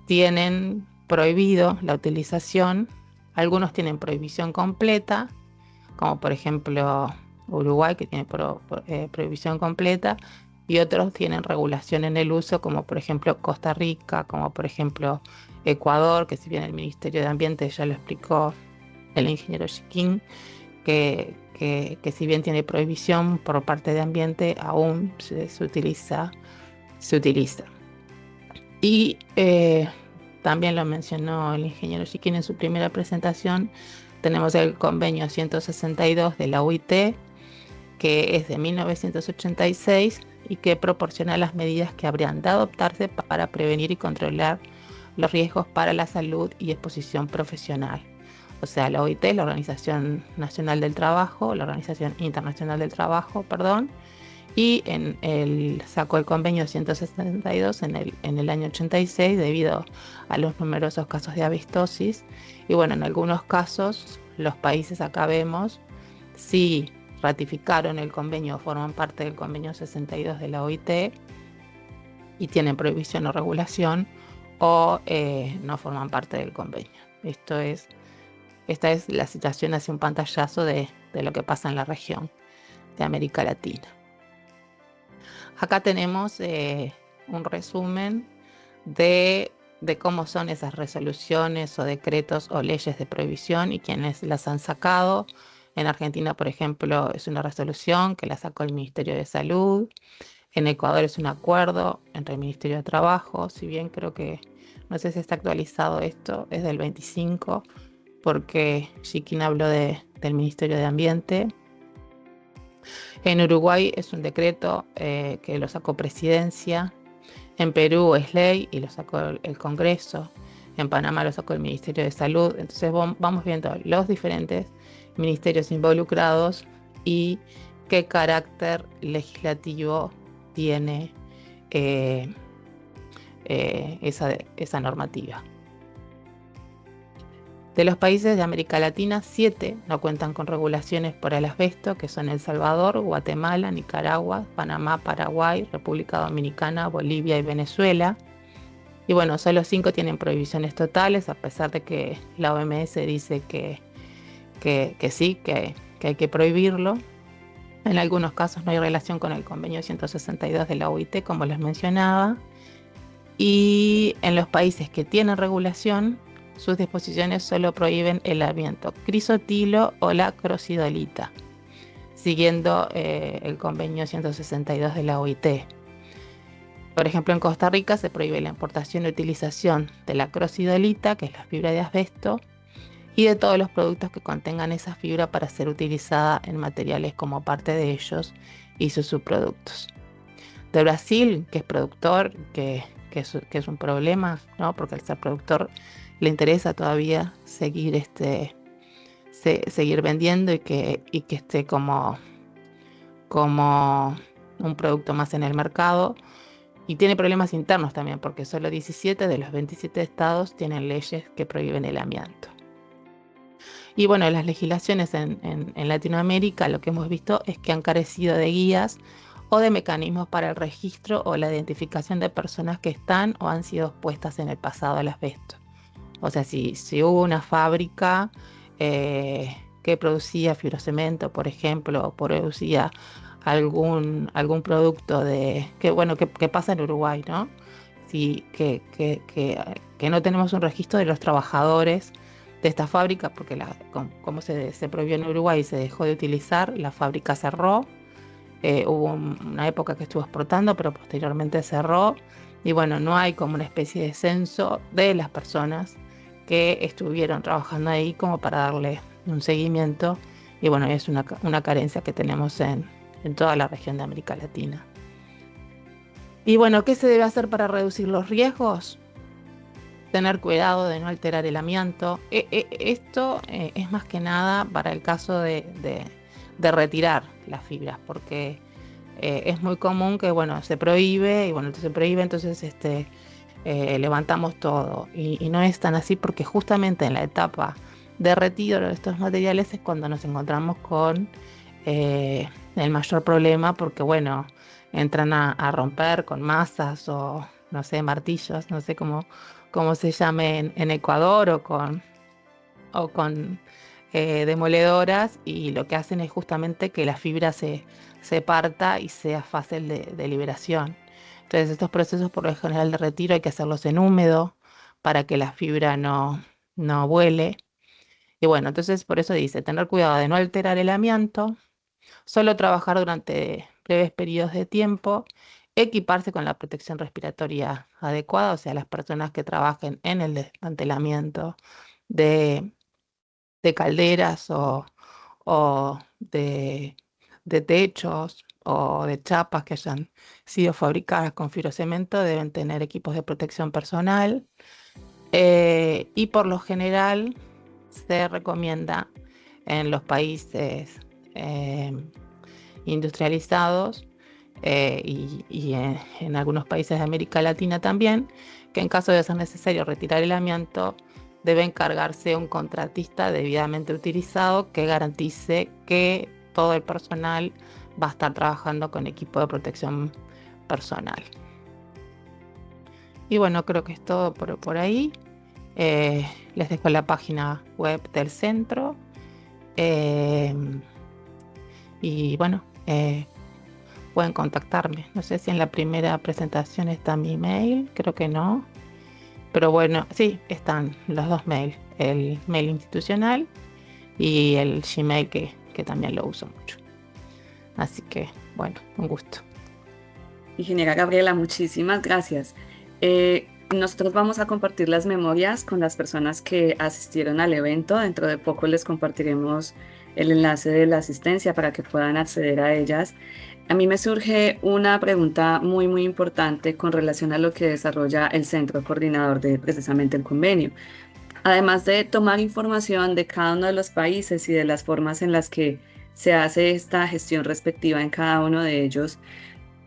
tienen prohibido la utilización. Algunos tienen prohibición completa, como por ejemplo Uruguay, que tiene prohibición completa, y otros tienen regulación en el uso, como por ejemplo Costa Rica, como por ejemplo Ecuador, que si bien el Ministerio de Ambiente ya lo explicó el ingeniero Chiquín, que si bien tiene prohibición por parte de Ambiente, aún se utiliza. Y también lo mencionó el ingeniero Chiquín en su primera presentación, tenemos el convenio 162 de la OIT, que es de 1986 y que proporciona las medidas que habrían de adoptarse para prevenir y controlar los riesgos para la salud y exposición profesional. O sea, la OIT, la Organización Nacional del Trabajo, la Organización Internacional del Trabajo, perdón, y sacó el convenio 162 en el año 86 debido a los numerosos casos de asbestosis. Y bueno, en algunos casos los países, acá vemos, sí ratificaron el convenio, forman parte del convenio 62 de la OIT y tienen prohibición o regulación, o no forman parte del convenio. Esta es la situación, hacia un pantallazo de lo que pasa en la región de América Latina. Acá tenemos un resumen de cómo son esas resoluciones o decretos o leyes de prohibición y quienes las han sacado. En Argentina, por ejemplo, es una resolución que la sacó el Ministerio de Salud. En Ecuador es un acuerdo entre el Ministerio de Trabajo, si bien creo que, no sé si está actualizado esto, es del 25, porque Chiquín habló del Ministerio de Ambiente. En Uruguay es un decreto que lo sacó Presidencia. En Perú es ley y lo sacó el Congreso. En Panamá lo sacó el Ministerio de Salud. Entonces vamos viendo los diferentes ministerios involucrados y qué carácter legislativo tiene esa normativa. De los países de América Latina, 7 no cuentan con regulaciones por el asbesto, que son El Salvador, Guatemala, Nicaragua, Panamá, Paraguay, República Dominicana, Bolivia y Venezuela. Y bueno, solo 5 tienen prohibiciones totales, a pesar de que la OMS dice que sí, que hay que prohibirlo. En algunos casos no hay relación con el convenio 162 de la OIT, como les mencionaba. Y en los países que tienen regulación, sus disposiciones solo prohíben el amianto crisotilo o la crocidolita, siguiendo el convenio 162 de la OIT. Por ejemplo, en Costa Rica se prohíbe la importación y utilización de la crocidolita, que es la fibra de asbesto, y de todos los productos que contengan esa fibra para ser utilizada en materiales como parte de ellos y sus subproductos. De Brasil, que es productor, que es un problema, ¿no? Porque al ser productor le interesa todavía seguir vendiendo y que esté como un producto más en el mercado. Y tiene problemas internos también, porque solo 17 de los 27 estados tienen leyes que prohíben el amianto. Y bueno, las legislaciones en Latinoamérica, lo que hemos visto es que han carecido de guías o de mecanismos para el registro o la identificación de personas que están o han sido expuestas en el pasado al asbesto. O sea, si hubo una fábrica que producía fibrocemento, por ejemplo, o producía algún producto que pasa en Uruguay, ¿no? Sí, que no tenemos un registro de los trabajadores de esta fábrica, porque como se prohibió en Uruguay y se dejó de utilizar, la fábrica cerró. Hubo una época que estuvo exportando, pero posteriormente cerró. Y bueno, no hay como una especie de censo de las personas que estuvieron trabajando ahí como para darle un seguimiento. Y bueno, es una carencia que tenemos en toda la región de América Latina. Y bueno, ¿qué se debe hacer para reducir los riesgos? Tener cuidado de no alterar el amianto. Esto es más que nada para el caso de retirar las fibras, porque es muy común que se prohíbe, y entonces se prohíbe, entonces levantamos todo. Y no es tan así, porque justamente en la etapa de retiro de estos materiales es cuando nos encontramos con el mayor problema, porque entran a romper con masas o no sé, martillos, no sé cómo se llame en Ecuador, o con demoledoras, y lo que hacen es justamente que la fibra se parta y sea fácil de liberación. Entonces estos procesos por lo general de retiro hay que hacerlos en húmedo para que la fibra no vuele. Y bueno, entonces por eso dice, tener cuidado de no alterar el amianto, solo trabajar durante breves periodos de tiempo, equiparse con la protección respiratoria adecuada, o sea, las personas que trabajen en el desmantelamiento de calderas o de techos o de chapas que hayan sido fabricadas con fibrocemento deben tener equipos de protección personal, y por lo general se recomienda en los países industrializados, y en algunos países de América Latina también, que en caso de ser necesario retirar el amianto, debe encargarse un contratista debidamente utilizado que garantice que todo el personal va a estar trabajando con equipo de protección personal. Y bueno, creo que es todo por ahí. Les dejo la página web del centro. Y bueno, pueden contactarme. No sé si en la primera presentación está mi mail, creo que no. Pero bueno, sí, están los dos mails, el mail institucional y el Gmail que también lo uso mucho. Así que, bueno, un gusto. Ingeniera Gabriela, muchísimas gracias. Nosotros vamos a compartir las memorias con las personas que asistieron al evento. Dentro de poco les compartiremos el enlace de la asistencia para que puedan acceder a ellas. A mí me surge una pregunta muy, muy importante con relación a lo que desarrolla el centro coordinador de precisamente el convenio. Además de tomar información de cada uno de los países y de las formas en las que se hace esta gestión respectiva en cada uno de ellos,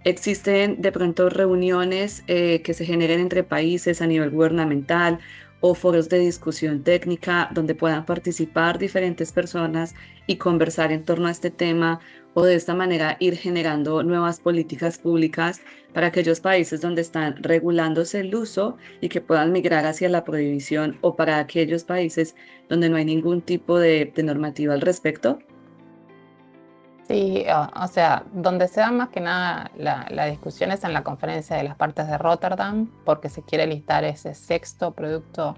¿existen de pronto reuniones que se generen entre países a nivel gubernamental o foros de discusión técnica donde puedan participar diferentes personas y conversar en torno a este tema, o de esta manera ir generando nuevas políticas públicas para aquellos países donde están regulándose el uso y que puedan migrar hacia la prohibición, o para aquellos países donde no hay ningún tipo de normativa al respecto? Sí, o sea, donde se da más que nada la discusión es en la conferencia de las partes de Rotterdam, porque se quiere listar ese sexto producto,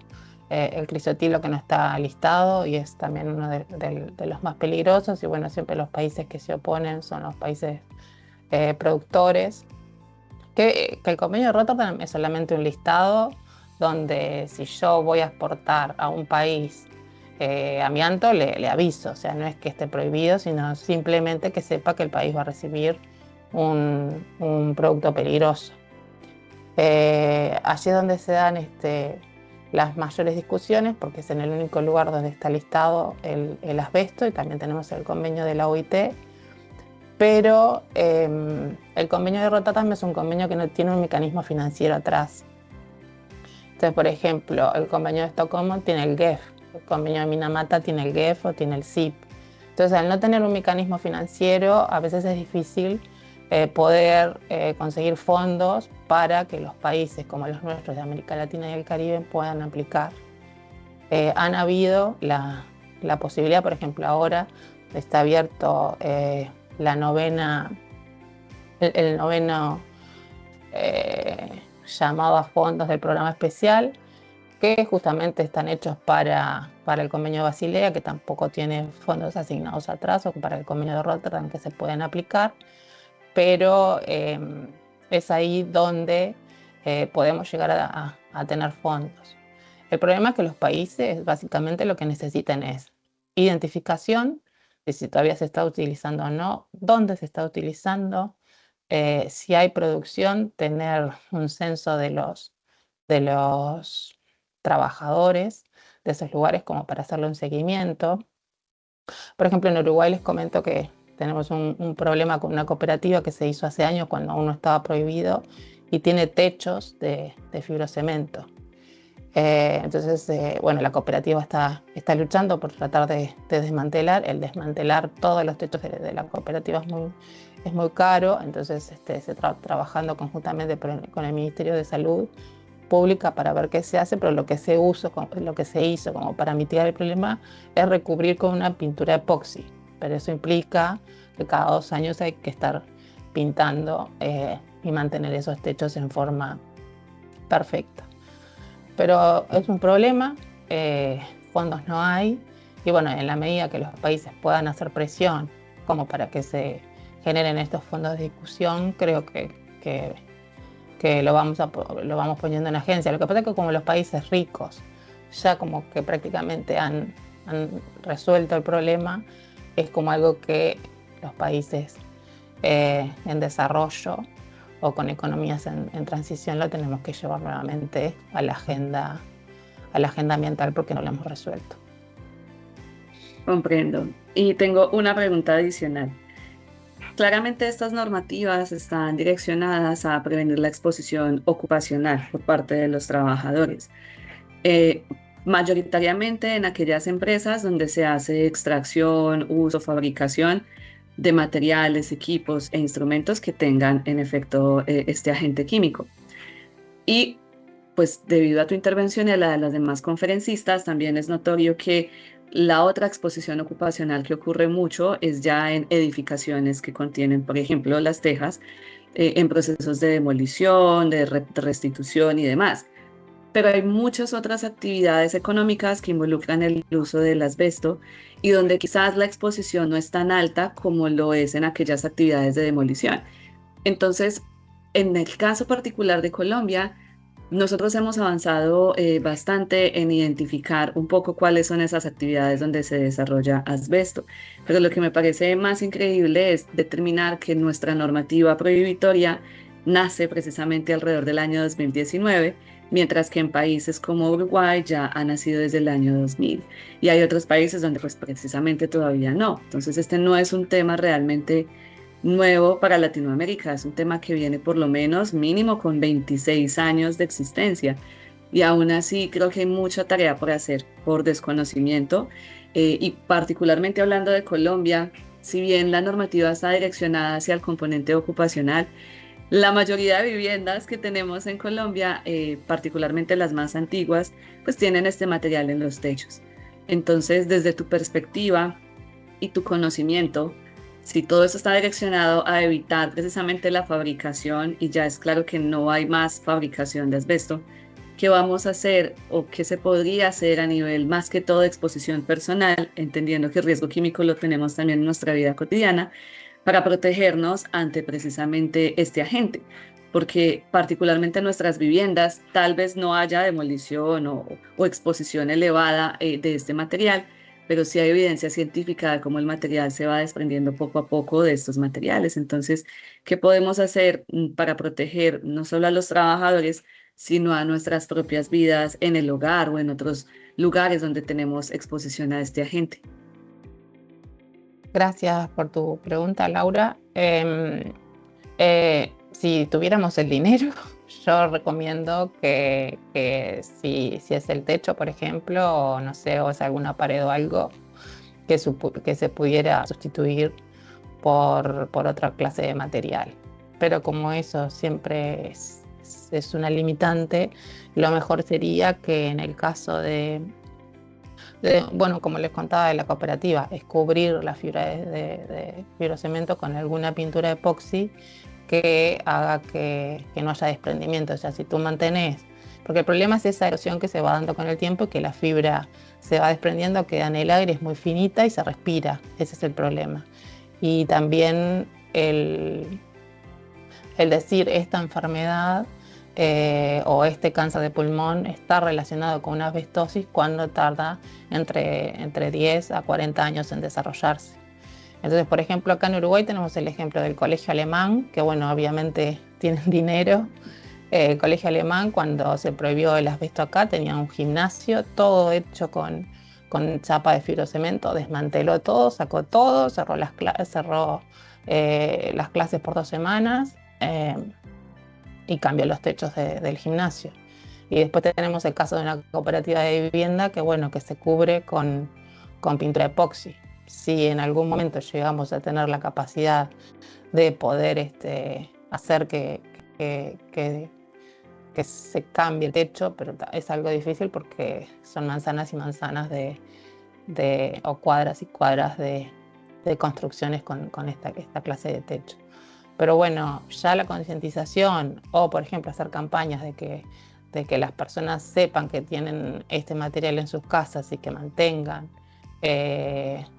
el crisotilo, que no está listado y es también uno de los más peligrosos. Y bueno, siempre los países que se oponen son los países productores. Que el convenio de Rotterdam es solamente un listado donde si yo voy a exportar a un país amianto, le aviso. O sea, no es que esté prohibido, sino simplemente que sepa que el país va a recibir un producto peligroso. Allí es donde se dan las mayores discusiones, porque es en el único lugar donde está listado el asbesto, y también tenemos el convenio de la OIT. Pero el convenio de Rotterdam es un convenio que no tiene un mecanismo financiero atrás. Entonces, por ejemplo, el convenio de Estocolmo tiene el GEF, el convenio de Minamata tiene el GEF o tiene el CIP. Entonces, al no tener un mecanismo financiero, a veces es difícil poder conseguir fondos para que los países como los nuestros de América Latina y el Caribe puedan aplicar. Han habido la posibilidad, por ejemplo, ahora está abierto el noveno llamado a fondos del programa especial, que justamente están hechos para el convenio de Basilea, que tampoco tiene fondos asignados atrás, o para el convenio de Rotterdam, que se pueden aplicar, pero es ahí donde podemos llegar a tener fondos. El problema es que los países básicamente lo que necesitan es identificación de si todavía se está utilizando o no, dónde se está utilizando, si hay producción, tener un censo de los trabajadores de esos lugares como para hacerle un seguimiento. Por ejemplo, en Uruguay les comento que tenemos un problema con una cooperativa que se hizo hace años cuando aún no estaba prohibido, y tiene techos de fibrocemento. Entonces, bueno, la cooperativa está luchando por tratar de desmantelar. El desmantelar todos los techos de la cooperativa es muy caro. Entonces, se está trabajando conjuntamente con el Ministerio de Salud pública para ver qué se hace, pero lo que se hizo como para mitigar el problema es recubrir con una pintura epoxi, pero eso implica que cada 2 años hay que estar pintando y mantener esos techos en forma perfecta. Pero es un problema, fondos no hay, y bueno, en la medida que los países puedan hacer presión como para que se generen estos fondos de discusión, creo que lo vamos poniendo en agencia. Lo que pasa es que como los países ricos ya como que prácticamente han resuelto el problema, es como algo que los países en desarrollo o con economías en transición lo tenemos que llevar nuevamente a la agenda ambiental porque no lo hemos resuelto. Comprendo. Y tengo una pregunta adicional. Claramente estas normativas están direccionadas a prevenir la exposición ocupacional por parte de los trabajadores, mayoritariamente en aquellas empresas donde se hace extracción, uso, fabricación de materiales, equipos e instrumentos que tengan en efecto este agente químico. Y pues debido a tu intervención y a la de las demás conferencistas, también es notorio que la otra exposición ocupacional que ocurre mucho es ya en edificaciones que contienen, por ejemplo, las tejas, en procesos de demolición, de restitución y demás. Pero hay muchas otras actividades económicas que involucran el uso del asbesto y donde quizás la exposición no es tan alta como lo es en aquellas actividades de demolición. Entonces, en el caso particular de Colombia, nosotros hemos avanzado bastante en identificar un poco cuáles son esas actividades donde se desarrolla asbesto, pero lo que me parece más increíble es determinar que nuestra normativa prohibitoria nace precisamente alrededor del año 2019, mientras que en países como Uruguay ya ha nacido desde el año 2000 y hay otros países donde pues precisamente todavía no. Entonces este no es un tema realmente nuevo para Latinoamérica, es un tema que viene por lo menos mínimo con 26 años de existencia y aún así creo que hay mucha tarea por hacer por desconocimiento y particularmente hablando de Colombia, si bien la normativa está direccionada hacia el componente ocupacional, la mayoría de viviendas que tenemos en Colombia, particularmente las más antiguas, pues tienen este material en los techos. Entonces, desde tu perspectiva y tu conocimiento, si todo eso está direccionado a evitar precisamente la fabricación y ya es claro que no hay más fabricación de asbesto, ¿qué vamos a hacer o qué se podría hacer a nivel más que todo de exposición personal, entendiendo que el riesgo químico lo tenemos también en nuestra vida cotidiana, para protegernos ante precisamente este agente? Porque particularmente en nuestras viviendas tal vez no haya demolición o exposición elevada de este material, pero sí hay evidencia científica de cómo el material se va desprendiendo poco a poco de estos materiales. Entonces, ¿qué podemos hacer para proteger no solo a los trabajadores, sino a nuestras propias vidas en el hogar o en otros lugares donde tenemos exposición a este agente? Gracias por tu pregunta, Laura. Si tuviéramos el dinero, yo recomiendo que si es el techo, por ejemplo, o no sé, o es alguna pared o algo, que se pudiera sustituir por otra clase de material. Pero como eso siempre es una limitante, lo mejor sería que en el caso bueno, como les contaba de la cooperativa, es cubrir la fibra de fibrocemento con alguna pintura epoxi que haga que no haya desprendimiento. O sea, si tú mantenés, porque el problema es esa erosión que se va dando con el tiempo, que la fibra se va desprendiendo, queda en el aire, es muy finita y se respira. Ese es el problema. Y también el decir esta enfermedad o este cáncer de pulmón está relacionado con una asbestosis cuando tarda entre 10 a 40 años en desarrollarse. Entonces, por ejemplo, acá en Uruguay tenemos el ejemplo del Colegio Alemán, que bueno, obviamente tienen dinero. El Colegio Alemán, cuando se prohibió el asbesto acá, tenía un gimnasio, todo hecho con chapa de fibrocemento, desmanteló todo, sacó todo, cerró las clases por 2 semanas y cambió los techos del gimnasio. Y después tenemos el caso de una cooperativa de vivienda que bueno, que se cubre con pintura epoxi. Si en algún momento llegamos a tener la capacidad de poder hacer que que se cambie el techo, pero es algo difícil porque son manzanas y manzanas o cuadras y cuadras de construcciones con esta clase de techo. Pero bueno, ya la concientización o, por ejemplo, hacer campañas de que las personas sepan que tienen este material en sus casas y que mantengan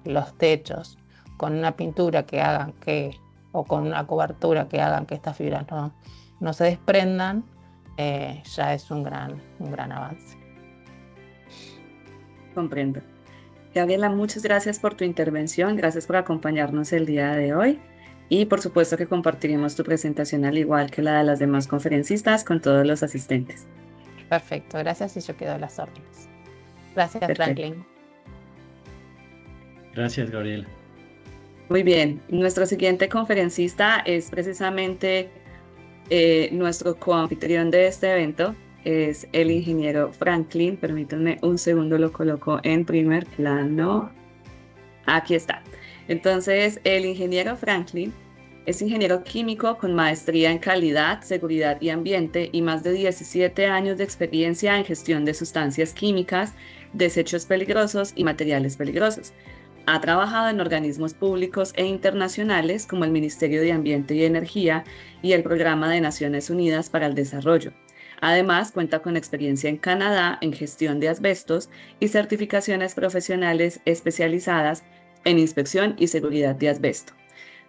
los techos con una pintura que hagan o con una cobertura que hagan que estas fibras no se desprendan, ya es un gran avance. Comprendo. Gabriela, muchas gracias por tu intervención, gracias por acompañarnos el día de hoy y por supuesto que compartiremos tu presentación al igual que la de las demás conferencistas con todos los asistentes. Perfecto, gracias y yo quedo a las órdenes. Gracias, Perfecto. Franklin. Gracias, Gabriela. Muy bien, nuestro siguiente conferencista es precisamente nuestro coanfitrión de este evento, es el ingeniero Franklin. Permítanme un segundo, lo coloco en primer plano. Aquí está. Entonces, el ingeniero Franklin es ingeniero químico con maestría en calidad, seguridad y ambiente y más de 17 años de experiencia en gestión de sustancias químicas, desechos peligrosos y materiales peligrosos. Ha trabajado en organismos públicos e internacionales como el Ministerio de Ambiente y Energía y el Programa de Naciones Unidas para el Desarrollo. Además, cuenta con experiencia en Canadá en gestión de asbestos y certificaciones profesionales especializadas en inspección y seguridad de asbesto.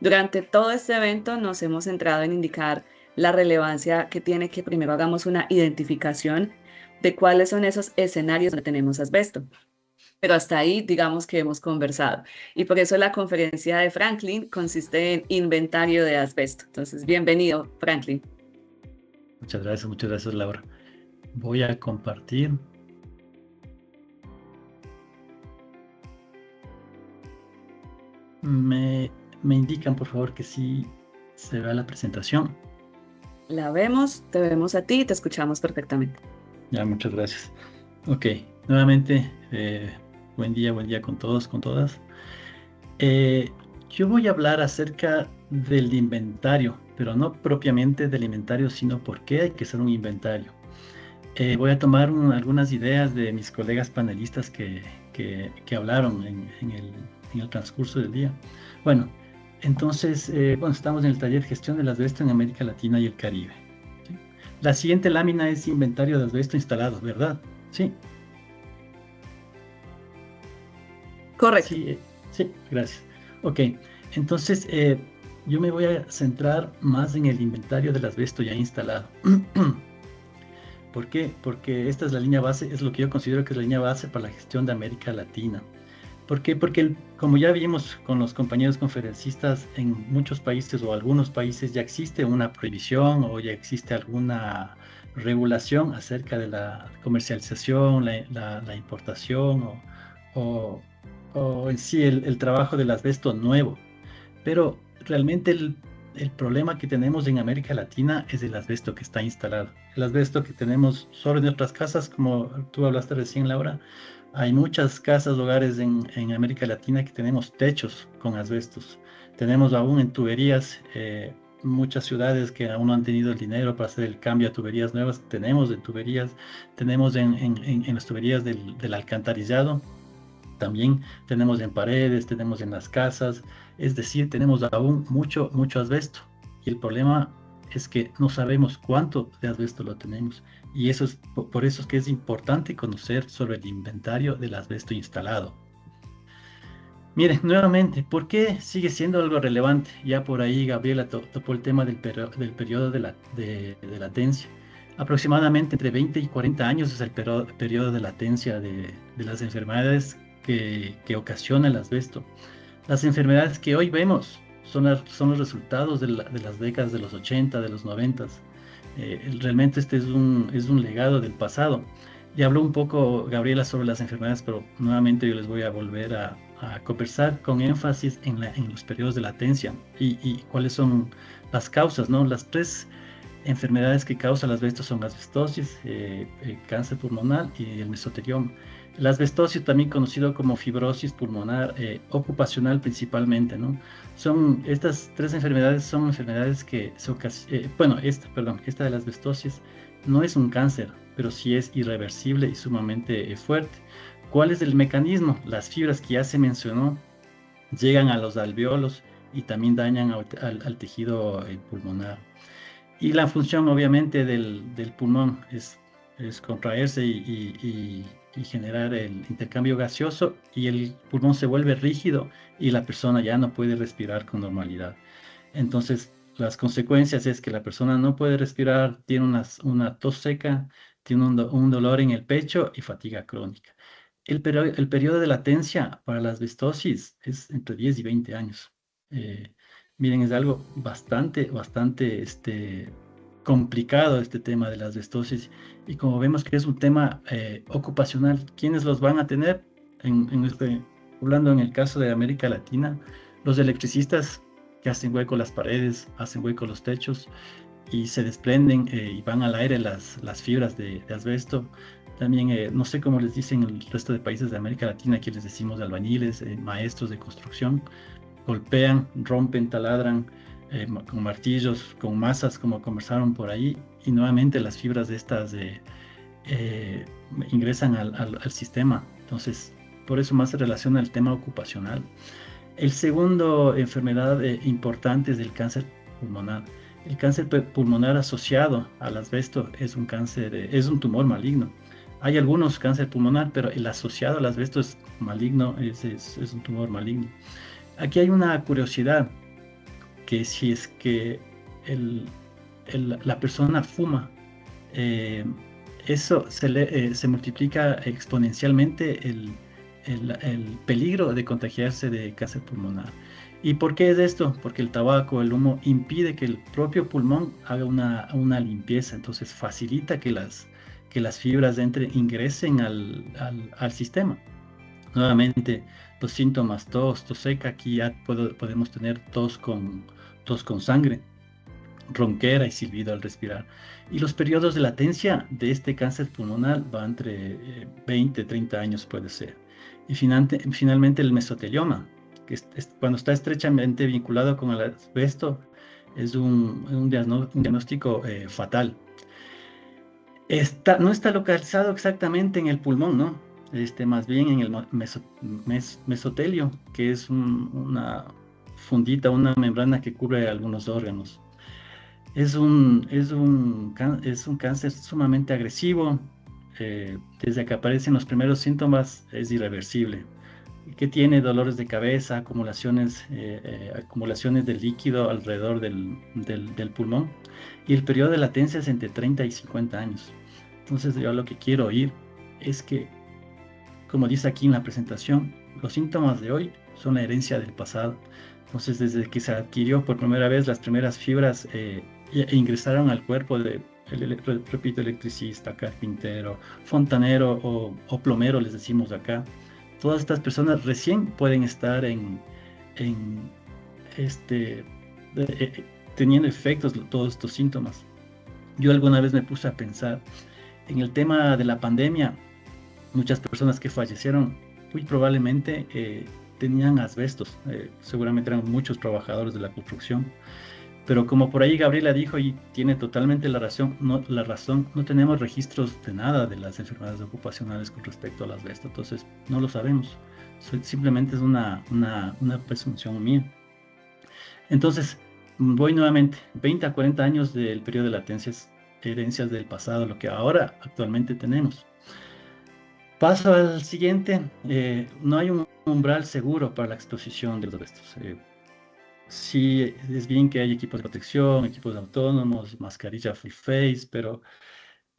Durante todo este evento nos hemos centrado en indicar la relevancia que tiene que primero hagamos una identificación de cuáles son esos escenarios donde tenemos asbesto. Pero hasta ahí, digamos que hemos conversado. Y por eso la conferencia de Franklin consiste en inventario de asbesto. Entonces, bienvenido, Franklin. Muchas gracias, Laura. Voy a compartir. Me indican, por favor, que sí se vea la presentación. La vemos, te vemos a ti y te escuchamos perfectamente. Ya, muchas gracias. Ok, nuevamente, buen día con todos, con todas. Yo voy a hablar acerca del inventario, pero no propiamente del inventario, sino por qué hay que hacer un inventario. Voy a tomar algunas ideas de mis colegas panelistas que hablaron en el transcurso del día. Bueno, entonces, estamos en el taller Gestión del Asbesto en América Latina y el Caribe. ¿Sí? La siguiente lámina es inventario de asbesto instalado, ¿verdad? Sí. Correcto. Sí, gracias. Ok, entonces yo me voy a centrar más en el inventario del asbesto ya instalado. ¿Por qué? Porque esta es la línea base, es lo que yo considero que es la línea base para la gestión de América Latina. ¿Por qué? Porque como ya vimos con los compañeros conferencistas, en muchos países o algunos países ya existe una prohibición o ya existe alguna regulación acerca de la comercialización, la importación o en sí el trabajo del asbesto nuevo. Pero realmente el problema que tenemos en América Latina es el asbesto que está instalado. El asbesto que tenemos solo en nuestras casas, como tú hablaste recién, Laura. Hay muchas casas, hogares en América Latina que tenemos techos con asbestos. Tenemos aún en tuberías, muchas ciudades que aún no han tenido el dinero para hacer el cambio a tuberías nuevas. Tenemos en tuberías, tenemos en las tuberías del alcantarillado. También tenemos en paredes, tenemos en las casas, es decir, tenemos aún mucho asbesto. Y el problema es que no sabemos cuánto de asbesto lo tenemos. Y eso es por eso es que es importante conocer sobre el inventario del asbesto instalado. Miren, nuevamente, ¿por qué sigue siendo algo relevante? Ya por ahí Gabriela topó el tema del periodo de latencia. Aproximadamente entre 20 y 40 años es el periodo de latencia de las enfermedades que ocasiona el asbesto. Las enfermedades que hoy vemos son los resultados de las décadas de los 80, de los 90. Realmente este es un legado del pasado. Ya habló un poco Gabriela sobre las enfermedades, pero nuevamente yo les voy a volver a conversar con énfasis en los periodos de latencia y cuáles son las causas, ¿no? Las tres enfermedades que causan el asbesto son asbestosis, cáncer pulmonar y el mesotelioma. La asbestosis, también conocido como fibrosis pulmonar ocupacional principalmente, ¿no? Estas tres enfermedades son enfermedades que esta de la asbestosis no es un cáncer, pero sí es irreversible y sumamente fuerte. ¿Cuál es el mecanismo? Las fibras que ya se mencionó llegan a los alveolos y también dañan al tejido pulmonar. Y la función obviamente del pulmón es contraerse y generar el intercambio gaseoso, y el pulmón se vuelve rígido y la persona ya no puede respirar con normalidad. Entonces, las consecuencias es que la persona no puede respirar, tiene una tos seca, tiene un dolor en el pecho y fatiga crónica. El periodo de latencia para la asbestosis es entre 10 y 20 años. Eh, Miren, es algo bastante complicado este tema de la asbestosis, y como vemos que es un tema ocupacional, ¿quiénes los van a tener? Hablando en el caso de América Latina, los electricistas que hacen hueco las paredes, hacen hueco los techos y se desprenden y van al aire las fibras de asbesto. También, no sé cómo les dicen el resto de países de América Latina, aquí les decimos albañiles, maestros de construcción, golpean, rompen, taladran con martillos, con masas, como conversaron por ahí, y nuevamente las fibras de estas ingresan al sistema. Entonces, por eso más se relaciona el tema ocupacional. El segundo enfermedad importante es el cáncer pulmonar. El cáncer pulmonar asociado al asbesto es un cáncer, es un tumor maligno. Hay algunos cáncer pulmonar, pero el asociado al asbesto es maligno, es un tumor maligno. Aquí hay una curiosidad, que si es que la persona fuma, eso se multiplica exponencialmente el peligro de contagiarse de cáncer pulmonar. ¿Y por qué es esto? Porque el tabaco, el humo, impide que el propio pulmón haga una limpieza, entonces facilita que las fibras ingresen al sistema. Nuevamente, los síntomas, tos seca, aquí ya podemos tener tos con sangre, ronquera y silbido al respirar. Y los periodos de latencia de este cáncer pulmonar va entre 20 30 años puede ser. Y finalmente el mesotelioma, que cuando está estrechamente vinculado con el asbesto, es un diagnóstico fatal. No está localizado exactamente en el pulmón, ¿no? Más bien en el mesotelio, que es una fundita, una membrana que cubre algunos órganos. Es un cáncer sumamente agresivo. Desde que aparecen los primeros síntomas es irreversible. Que tiene dolores de cabeza, acumulaciones de líquido alrededor del pulmón, y el periodo de latencia es entre 30 y 50 años. Entonces yo lo que quiero oír es que, como dice aquí en la presentación, los síntomas de hoy son la herencia del pasado. Entonces, desde que se adquirió por primera vez las primeras fibras ingresaron al cuerpo repito, electricista, carpintero, fontanero o plomero, les decimos acá. Todas estas personas recién pueden estar teniendo efectos todos estos síntomas. Yo alguna vez me puse a pensar en el tema de la pandemia. Muchas personas que fallecieron muy probablemente tenían asbestos, seguramente eran muchos trabajadores de la construcción, pero como por ahí Gabriela dijo, y tiene totalmente la razón, no tenemos registros de nada de las enfermedades ocupacionales con respecto al asbesto, entonces no lo sabemos, simplemente es una presunción mía. Entonces, voy nuevamente, 20 a 40 años del periodo de latencias, herencias del pasado, lo que ahora actualmente tenemos. Paso al siguiente. No hay un umbral seguro para la exposición de los asbestos. Sí, es bien que hay equipos de protección, equipos autónomos, mascarilla full face, pero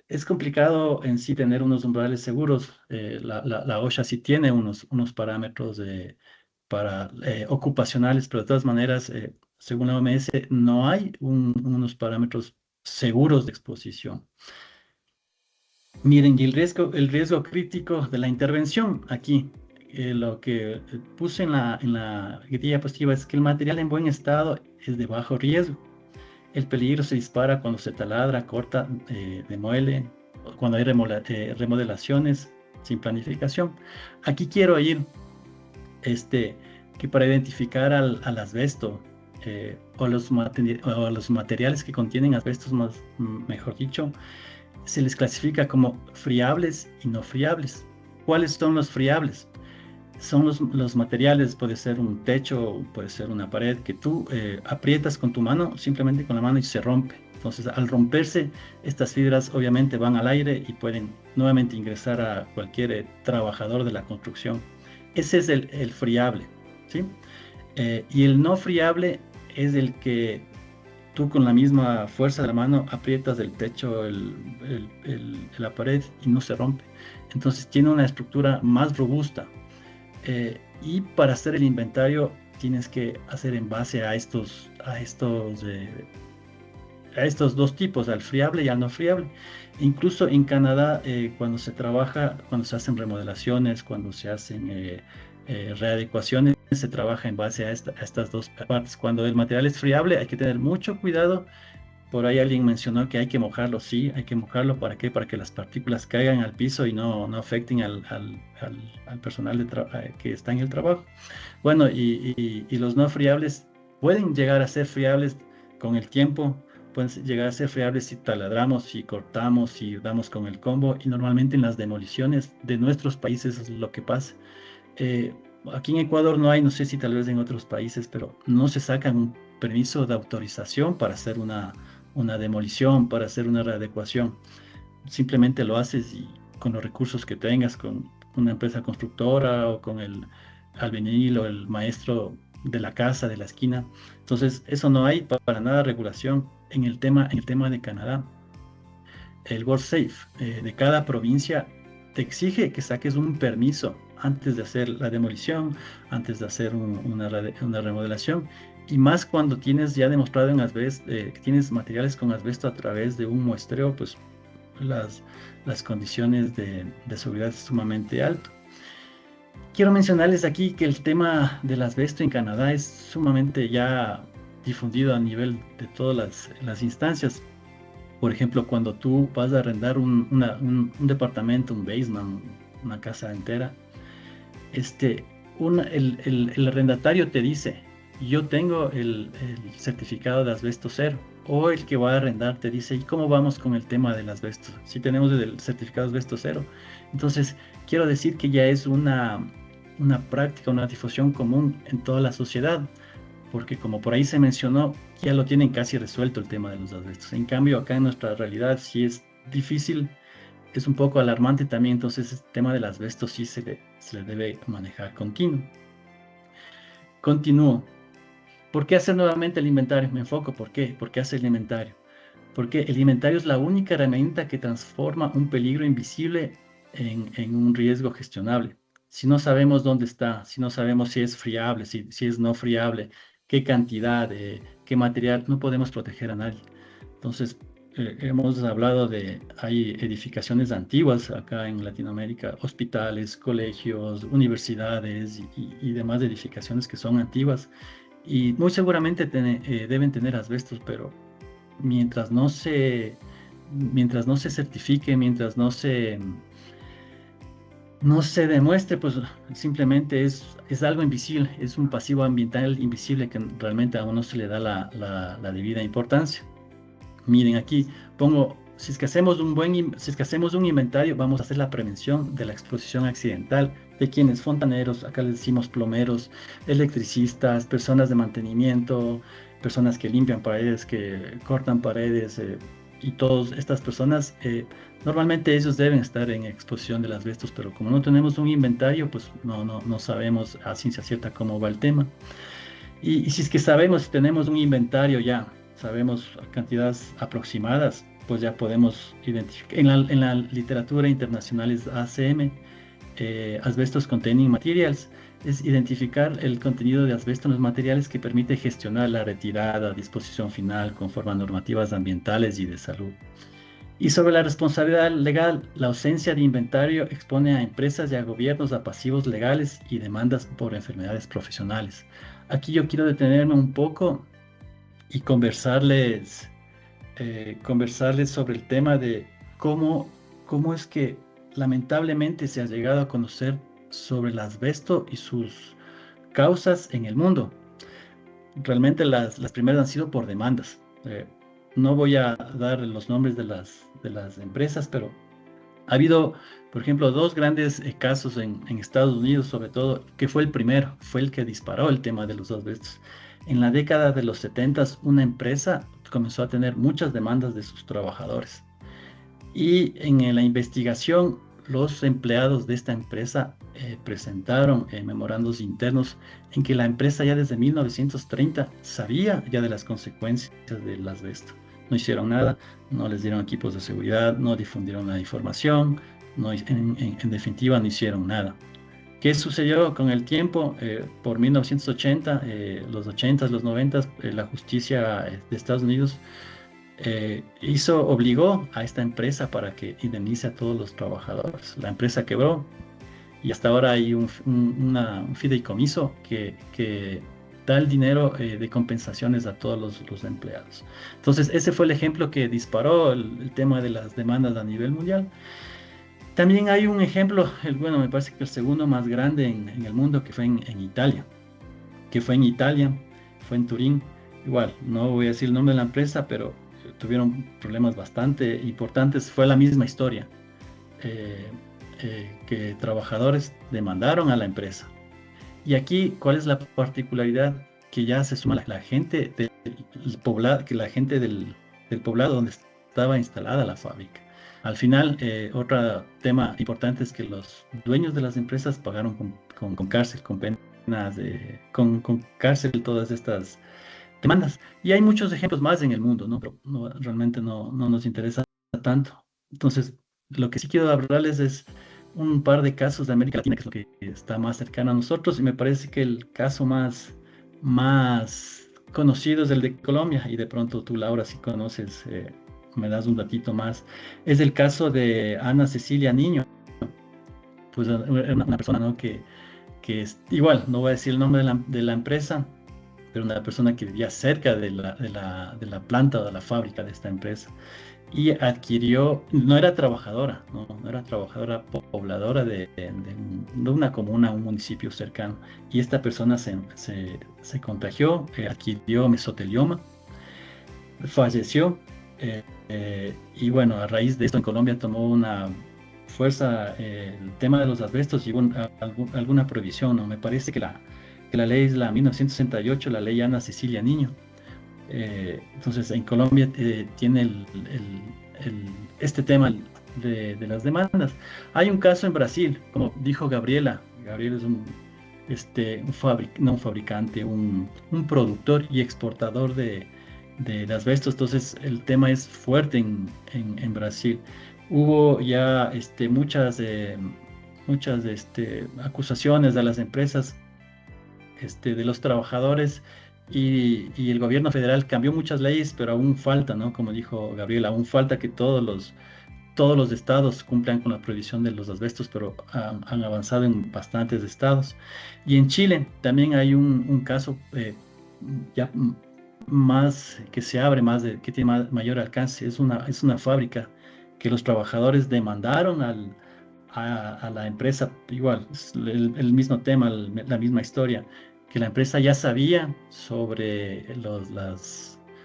es complicado en sí tener unos umbrales seguros. La OSHA sí tiene unos parámetros ocupacionales, pero de todas maneras, según la OMS, no hay unos parámetros seguros de exposición. Miren, y el riesgo crítico de la intervención aquí, lo que puse en la diapositiva es que el material en buen estado es de bajo riesgo. El peligro se dispara cuando se taladra, corta, demuele, cuando hay remodelaciones sin planificación. Aquí quiero ir que para identificar al asbesto o los materiales que contienen asbestos, mejor dicho, se les clasifica como friables y no friables. ¿Cuáles son los friables? Son los materiales, puede ser un techo, puede ser una pared, que tú aprietas con tu mano, simplemente con la mano, y se rompe. Entonces, al romperse, estas fibras obviamente van al aire y pueden nuevamente ingresar a cualquier trabajador de la construcción. Ese es el friable, ¿sí? Y el no friable es el que tú con la misma fuerza de la mano aprietas el techo, la pared, y no se rompe. Entonces tiene una estructura más robusta. Y para hacer el inventario tienes que hacer en base a estos dos tipos, al friable y al no friable. Incluso en Canadá, cuando se hacen remodelaciones, cuando se hacen readecuaciones, se trabaja en base a estas dos partes. Cuando el material es friable, hay que tener mucho cuidado. Por ahí alguien mencionó que hay que mojarlo. Sí, hay que mojarlo. ¿Para qué? Para que las partículas caigan al piso y no afecten al personal que está en el trabajo. Bueno, y los no friables pueden llegar a ser friables con el tiempo. Pueden llegar a ser friables si taladramos, si cortamos, si damos con el combo. Y normalmente en las demoliciones de nuestros países es lo que pasa. Aquí en Ecuador no hay, no sé si tal vez en otros países, pero no se sacan un permiso de autorización para hacer una demolición, para hacer una readecuación. Simplemente lo haces y con los recursos que tengas, con una empresa constructora o con el albañil o el maestro de la casa, de la esquina. Entonces, eso no hay para nada regulación en el tema de Canadá. El WorkSafe de cada provincia te exige que saques un permiso antes de hacer la demolición, antes de hacer una remodelación, y más cuando tienes ya demostrado en asbesto, que tienes materiales con asbesto a través de un muestreo, pues las condiciones de seguridad es sumamente alto. Quiero mencionarles aquí que el tema del asbesto en Canadá es sumamente ya difundido a nivel de todas las instancias. Por ejemplo, cuando tú vas a arrendar un departamento, un basement, una casa entera, el arrendatario te dice: yo tengo el certificado de asbesto cero. O el que va a arrendar te dice: ¿y cómo vamos con el tema del asbesto? Si tenemos el certificado de asbesto cero. Entonces, quiero decir que ya es una práctica, una difusión común en toda la sociedad, porque como por ahí se mencionó, ya lo tienen casi resuelto el tema de los asbestos. En cambio, acá en nuestra realidad sí es difícil, es un poco alarmante también. Entonces, el tema del asbesto sí se le debe manejar continuo. Continúo. ¿Por qué hacer nuevamente el inventario? Me enfoco. ¿Por qué? ¿Por qué hacer el inventario? Porque el inventario es la única herramienta que transforma un peligro invisible en un riesgo gestionable. Si no sabemos dónde está, si no sabemos si es friable, si es no friable, qué cantidad, qué material, no podemos proteger a nadie. Entonces, hemos hablado hay edificaciones antiguas acá en Latinoamérica, hospitales, colegios, universidades y demás edificaciones que son antiguas, y muy seguramente deben tener asbestos, pero mientras no se certifique, mientras no se demuestre, pues simplemente es algo invisible, es un pasivo ambiental invisible que realmente a uno se le da la debida importancia. Miren, aquí pongo: si es que hacemos un inventario, vamos a hacer la prevención de la exposición accidental de quienes fontaneros, acá les decimos plomeros, electricistas, personas de mantenimiento, personas que limpian paredes, que cortan paredes, y todas estas personas, normalmente ellos deben estar en exposición del asbestos, pero como no tenemos un inventario, pues no sabemos a ciencia cierta cómo va el tema. Y si es que sabemos, si tenemos un inventario, ya sabemos cantidades aproximadas, pues ya podemos identificar. En la literatura internacional es ACM, Asbestos Containing Materials, es identificar el contenido de asbesto en los materiales que permite gestionar la retirada, disposición final, conforme a normativas ambientales y de salud. Y sobre la responsabilidad legal, la ausencia de inventario expone a empresas y a gobiernos a pasivos legales y demandas por enfermedades profesionales. Aquí yo quiero detenerme un poco y conversarles sobre el tema de cómo es que lamentablemente se ha llegado a conocer sobre el asbesto y sus causas en el mundo. Realmente las primeras han sido por demandas. No voy a dar los nombres de las empresas, pero ha habido, por ejemplo, dos grandes casos en Estados Unidos, sobre todo, que fue el primero, fue el que disparó el tema de los asbestos. En la década de los 70, una empresa comenzó a tener muchas demandas de sus trabajadores. Y en la investigación, los empleados de esta empresa presentaron memorandos internos en que la empresa ya desde 1930 sabía ya de las consecuencias del asbesto. No hicieron nada, no les dieron equipos de seguridad, no difundieron la información, en definitiva no hicieron nada. ¿Qué sucedió con el tiempo? Por 1980, los 80s, los 90s, la justicia de Estados Unidos obligó a esta empresa para que indemnice a todos los trabajadores. La empresa quebró y hasta ahora hay un fideicomiso que da el dinero de compensaciones a todos los empleados. Entonces, ese fue el ejemplo que disparó el tema de las demandas a nivel mundial. También hay un ejemplo, me parece que el segundo más grande en el mundo, que fue en Italia. Fue en Turín. Igual, no voy a decir el nombre de la empresa, pero tuvieron problemas bastante importantes. Fue la misma historia, que trabajadores demandaron a la empresa. Y aquí, ¿cuál es la particularidad? Que ya se suma la gente del poblado donde estaba instalada la fábrica. Al final, otro tema importante es que los dueños de las empresas pagaron con cárcel, con penas con cárcel, todas estas demandas. Y hay muchos ejemplos más en el mundo, ¿no? Pero realmente no nos interesa tanto. Entonces, lo que sí quiero hablarles es un par de casos de América Latina, que es lo que está más cercano a nosotros, y me parece que el caso más conocido es el de Colombia, y de pronto tú, Laura, si conoces, me das un ratito más. Es el caso de Ana Cecilia Niño, pues una persona, ¿no? que es, igual, no voy a decir el nombre de la empresa, pero una persona que vivía cerca de la planta o de la fábrica de esta empresa, y adquirió, no era trabajadora pobladora de una comuna, un municipio cercano, y esta persona se contagió, adquirió mesotelioma, falleció, y bueno, a raíz de esto en Colombia tomó una fuerza el tema de los asbestos, y hubo alguna prohibición, ¿no? Me parece que la ley es la 1968, la ley Ana Cecilia Niño. Entonces en Colombia tiene este tema de las demandas. Hay un caso en Brasil, como dijo Gabriela es un productor y exportador de asbestos. Entonces el tema es fuerte en Brasil. Hubo ya muchas acusaciones de las empresas, de los trabajadores, y el gobierno federal cambió muchas leyes, pero aún falta, ¿no? Como dijo Gabriela, aún falta que todos los estados cumplan con la prohibición de los asbestos, pero han avanzado en bastantes estados. Y en Chile también hay un caso ya más que se abre, que tiene mayor alcance. Es una fábrica que los trabajadores demandaron a la empresa, igual, el mismo tema, la misma historia, que la empresa ya sabía sobre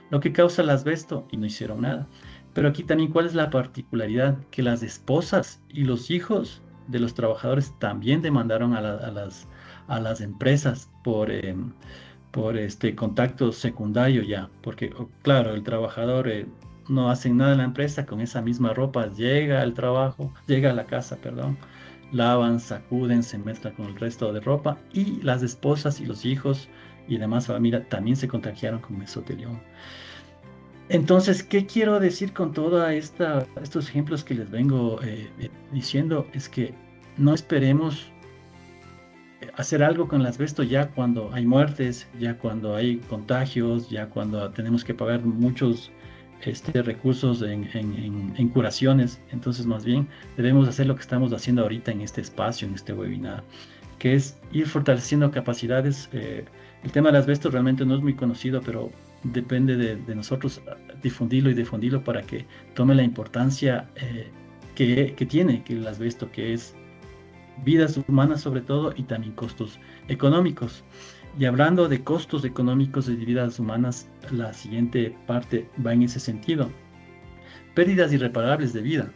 lo que causa el asbesto y no hicieron nada. Pero aquí también, ¿cuál es la particularidad? Que las esposas y los hijos de los trabajadores también demandaron a las empresas por contacto secundario ya, porque claro, el trabajador no hace nada en la empresa, con esa misma ropa llega a la casa, lavan, sacuden, se mezclan con el resto de ropa, y las esposas y los hijos y demás familia también se contagiaron con mesotelioma. Entonces, ¿qué quiero decir con todos estos ejemplos que les vengo diciendo? Es que no esperemos hacer algo con el asbesto ya cuando hay muertes, ya cuando hay contagios, ya cuando tenemos que pagar muchos recursos en curaciones. Entonces, más bien debemos hacer lo que estamos haciendo ahorita en este espacio, en este webinar, que es ir fortaleciendo capacidades. El tema del asbesto realmente no es muy conocido, pero depende de nosotros difundirlo para que tome la importancia que tiene el asbesto, que es vidas humanas sobre todo, y también costos económicos. Y hablando de costos económicos y de vidas humanas, la siguiente parte va en ese sentido. pérdidas irreparables de vida.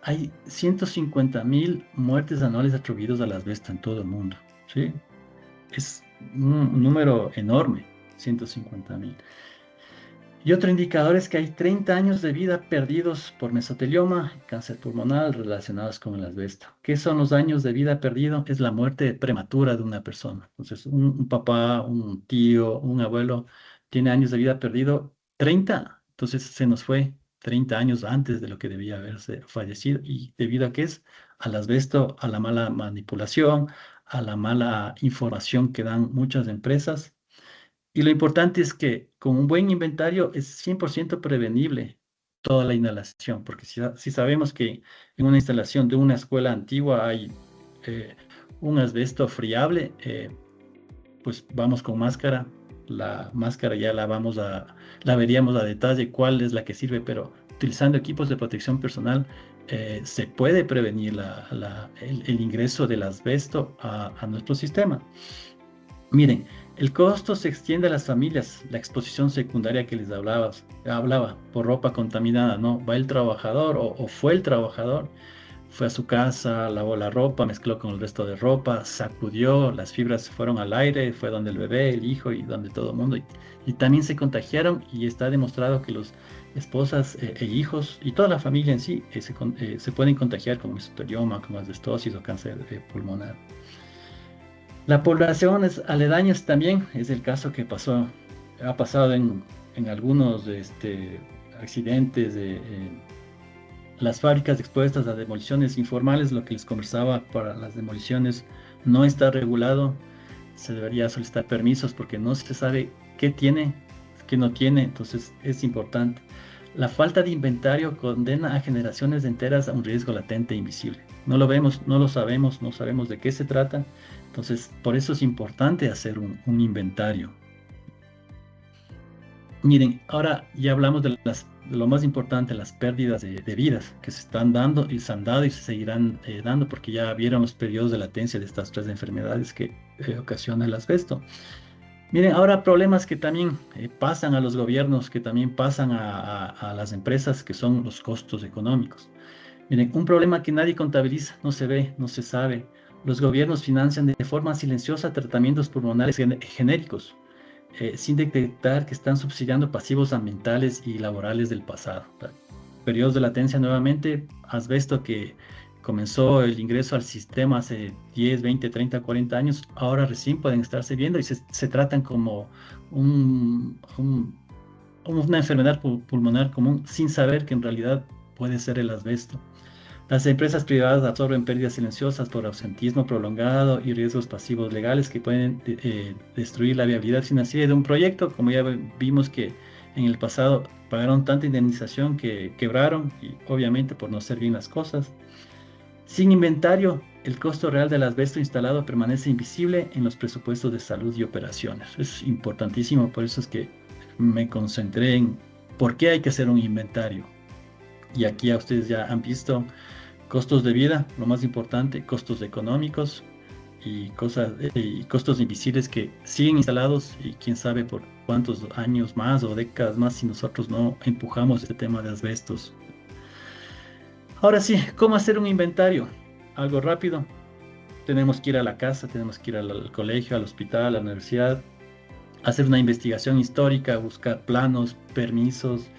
Hay 150.000 muertes anuales atribuidas al asbesto en todo el mundo, ¿sí? Es un número enorme, 150.000. Y otro indicador es que hay 30 años de vida perdidos por mesotelioma, cáncer pulmonar relacionados con el asbesto. ¿Qué son los años de vida perdidos? Es la muerte prematura de una persona. Entonces, un papá, un tío, un abuelo tiene años de vida perdido 30. Entonces, se nos fue 30 años antes de lo que debía haberse fallecido. ¿Y debido a qué es? Al asbesto, a la mala manipulación, a la mala información que dan muchas empresas. Y lo importante es que con un buen inventario es 100% prevenible toda la inhalación, porque si sabemos que en una instalación de una escuela antigua hay un asbesto friable, pues vamos con máscara. La máscara ya la veríamos a detalle cuál es la que sirve, pero utilizando equipos de protección personal se puede prevenir el ingreso del asbesto a nuestro sistema. Miren, el costo se extiende a las familias, la exposición secundaria que les hablaba por ropa contaminada, ¿no? Va el trabajador o fue el trabajador, fue a su casa, lavó la ropa, mezcló con el resto de ropa, sacudió, las fibras se fueron al aire, fue donde el bebé, el hijo y donde todo el mundo. Y también se contagiaron y está demostrado que los esposas e hijos y toda la familia en sí se pueden contagiar con mesotelioma, con asbestosis o cáncer pulmonar. La población aledañas también es el caso que ha pasado en algunos accidentes de las fábricas expuestas a demoliciones informales. Lo que les conversaba, para las demoliciones no está regulado, se debería solicitar permisos porque no se sabe qué tiene, qué no tiene, entonces es importante. La falta de inventario condena a generaciones enteras a un riesgo latente e invisible. No lo vemos, no lo sabemos, no sabemos de qué se trata. Entonces, por eso es importante hacer un inventario. Miren, ahora ya hablamos de lo más importante, las pérdidas de vidas que se están dando y se han dado y se seguirán dando, porque ya vieron los periodos de latencia de estas 3 enfermedades que ocasiona el asbesto. Miren, ahora problemas que también pasan a los gobiernos, que también pasan a las empresas, que son los costos económicos. Miren, un problema que nadie contabiliza, no se ve, no se sabe. Los gobiernos financian de forma silenciosa tratamientos pulmonares genéricos, sin detectar que están subsidiando pasivos ambientales y laborales del pasado. Periodos de latencia nuevamente, asbesto que comenzó el ingreso al sistema hace 10, 20, 30, 40 años, ahora recién pueden estarse viendo y se tratan como una enfermedad pulmonar común, sin saber que en realidad puede ser el asbesto. Las empresas privadas absorben pérdidas silenciosas por ausentismo prolongado y riesgos pasivos legales que pueden destruir la viabilidad financiera de un proyecto. Como ya vimos que en el pasado pagaron tanta indemnización que quebraron, y obviamente por no hacer bien las cosas. Sin inventario, el costo real del asbesto instalado permanece invisible en los presupuestos de salud y operaciones. Es importantísimo, por eso es que me concentré en por qué hay que hacer un inventario. Y aquí ya ustedes ya han visto costos de vida, lo más importante, costos económicos y costos invisibles que siguen instalados, y quién sabe por cuántos años más o décadas más si nosotros no empujamos este tema de asbestos. Ahora sí, ¿cómo hacer un inventario? Algo rápido. Tenemos que ir a la casa, tenemos que ir al colegio, al hospital, a la universidad, hacer una investigación histórica, buscar planos, permisos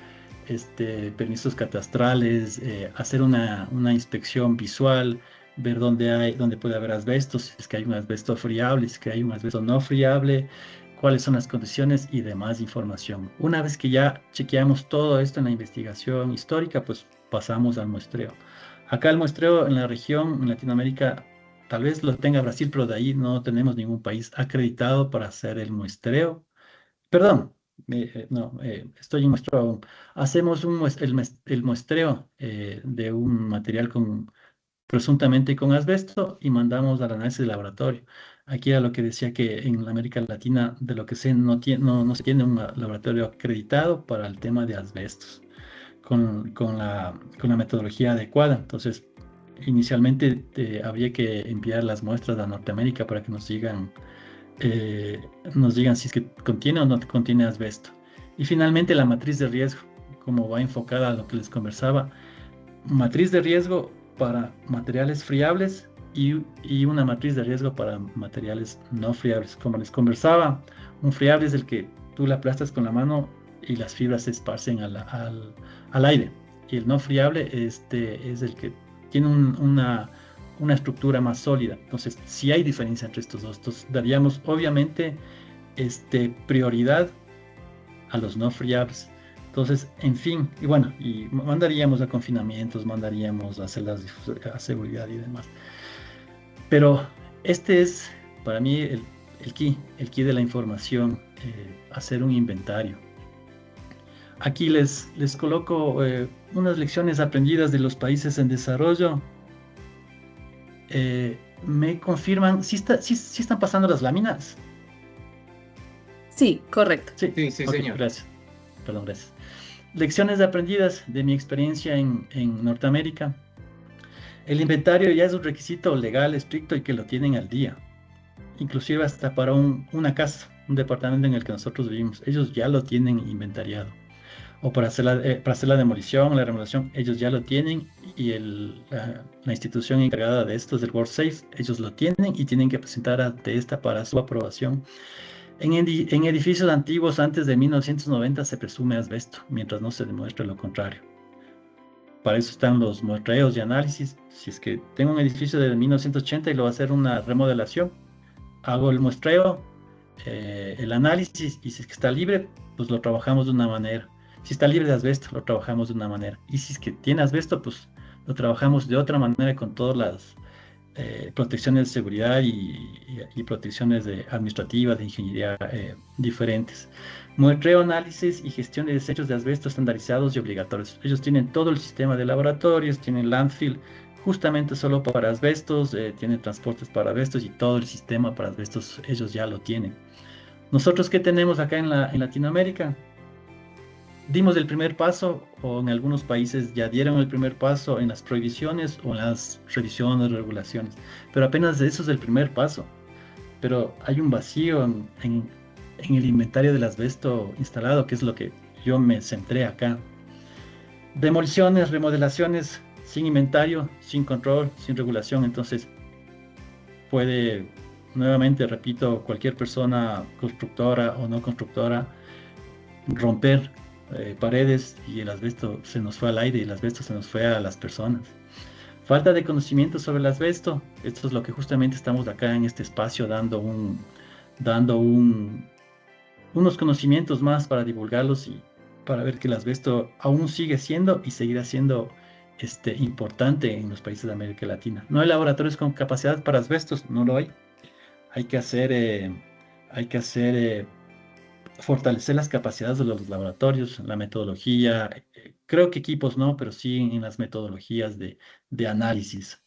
catastrales, hacer una inspección visual, ver dónde puede haber asbesto, si es que hay un asbesto friable, si es que hay un asbesto no friable, cuáles son las condiciones y demás información. Una vez que ya chequeamos todo esto en la investigación histórica, pues pasamos al muestreo. Acá el muestreo en la región, en Latinoamérica, tal vez lo tenga Brasil, pero de ahí no tenemos ningún país acreditado para hacer el muestreo. Perdón, estoy en muestreo aún. Hacemos el muestreo de un material presuntamente con asbesto y mandamos al análisis de laboratorio. Aquí era lo que decía, que en América Latina, de lo que sé, no se tiene un laboratorio acreditado para el tema de asbestos con la metodología adecuada. Entonces, inicialmente habría que enviar las muestras a Norteamérica para que nos digan si es que contiene o no contiene asbesto. Y finalmente la matriz de riesgo, como va enfocada a lo que les conversaba, matriz de riesgo para materiales friables y una matriz de riesgo para materiales no friables. Como les conversaba, un friable es el que tú la aplastas con la mano y las fibras se esparcen al aire. Y el no friable es el que tiene una estructura más sólida. Entonces, sí hay diferencia entre estos dos. Entonces, daríamos obviamente prioridad a los no friables. Entonces, en fin, y bueno, y mandaríamos a confinamientos, mandaríamos a celdas de seguridad y demás. Pero este es para mí el key de la información, hacer un inventario. Aquí les coloco unas lecciones aprendidas de los países en desarrollo. Me confirman, ¿sí están pasando las láminas? Sí, correcto. Sí, Okay, señor. Gracias. Perdón, gracias. Lecciones aprendidas de mi experiencia en Norteamérica. El inventario ya es un requisito legal estricto y que lo tienen al día. Inclusive hasta para una casa, un departamento en el que nosotros vivimos. Ellos ya lo tienen inventariado. O para hacer la demolición, la remodelación, ellos ya lo tienen. Y la institución encargada de esto es el WorldSafe. Ellos lo tienen y tienen que presentar ante esta para su aprobación. En edificios antiguos antes de 1990 se presume asbesto, mientras no se demuestre lo contrario. Para eso están los muestreos y análisis. Si es que tengo un edificio de 1980 y lo voy a hacer una remodelación, hago el muestreo, el análisis, y si es que está libre, pues lo trabajamos de una manera. Si está libre de asbesto, lo trabajamos de una manera. Y si es que tiene asbesto, pues lo trabajamos de otra manera con todas las protecciones de seguridad y protecciones administrativas, de ingeniería diferentes. Muestreo, análisis y gestión de desechos de asbesto estandarizados y obligatorios. Ellos tienen todo el sistema de laboratorios, tienen landfill justamente solo para asbestos, tienen transportes para asbestos y todo el sistema para asbestos ellos ya lo tienen. Nosotros, ¿qué tenemos acá en Latinoamérica? Dimos el primer paso, o en algunos países ya dieron el primer paso en las prohibiciones o en las revisiones, regulaciones, pero apenas eso es el primer paso. Pero hay un vacío en el inventario del asbesto instalado, que es lo que yo me centré acá. Demoliciones, remodelaciones sin inventario, sin control, sin regulación. Entonces puede, nuevamente repito, cualquier persona constructora o no constructora romper paredes y el asbesto se nos fue al aire y el asbesto se nos fue a las personas. Falta de conocimiento sobre el asbesto. Esto es lo que justamente estamos acá en este espacio dando unos conocimientos más para divulgarlos y para ver que el asbesto aún sigue siendo y seguirá siendo importante en los países de América Latina. No hay laboratorios con capacidad para asbestos, no lo hay. Hay que fortalecer las capacidades de los laboratorios, la metodología, creo que equipos no, pero sí en las metodologías de análisis.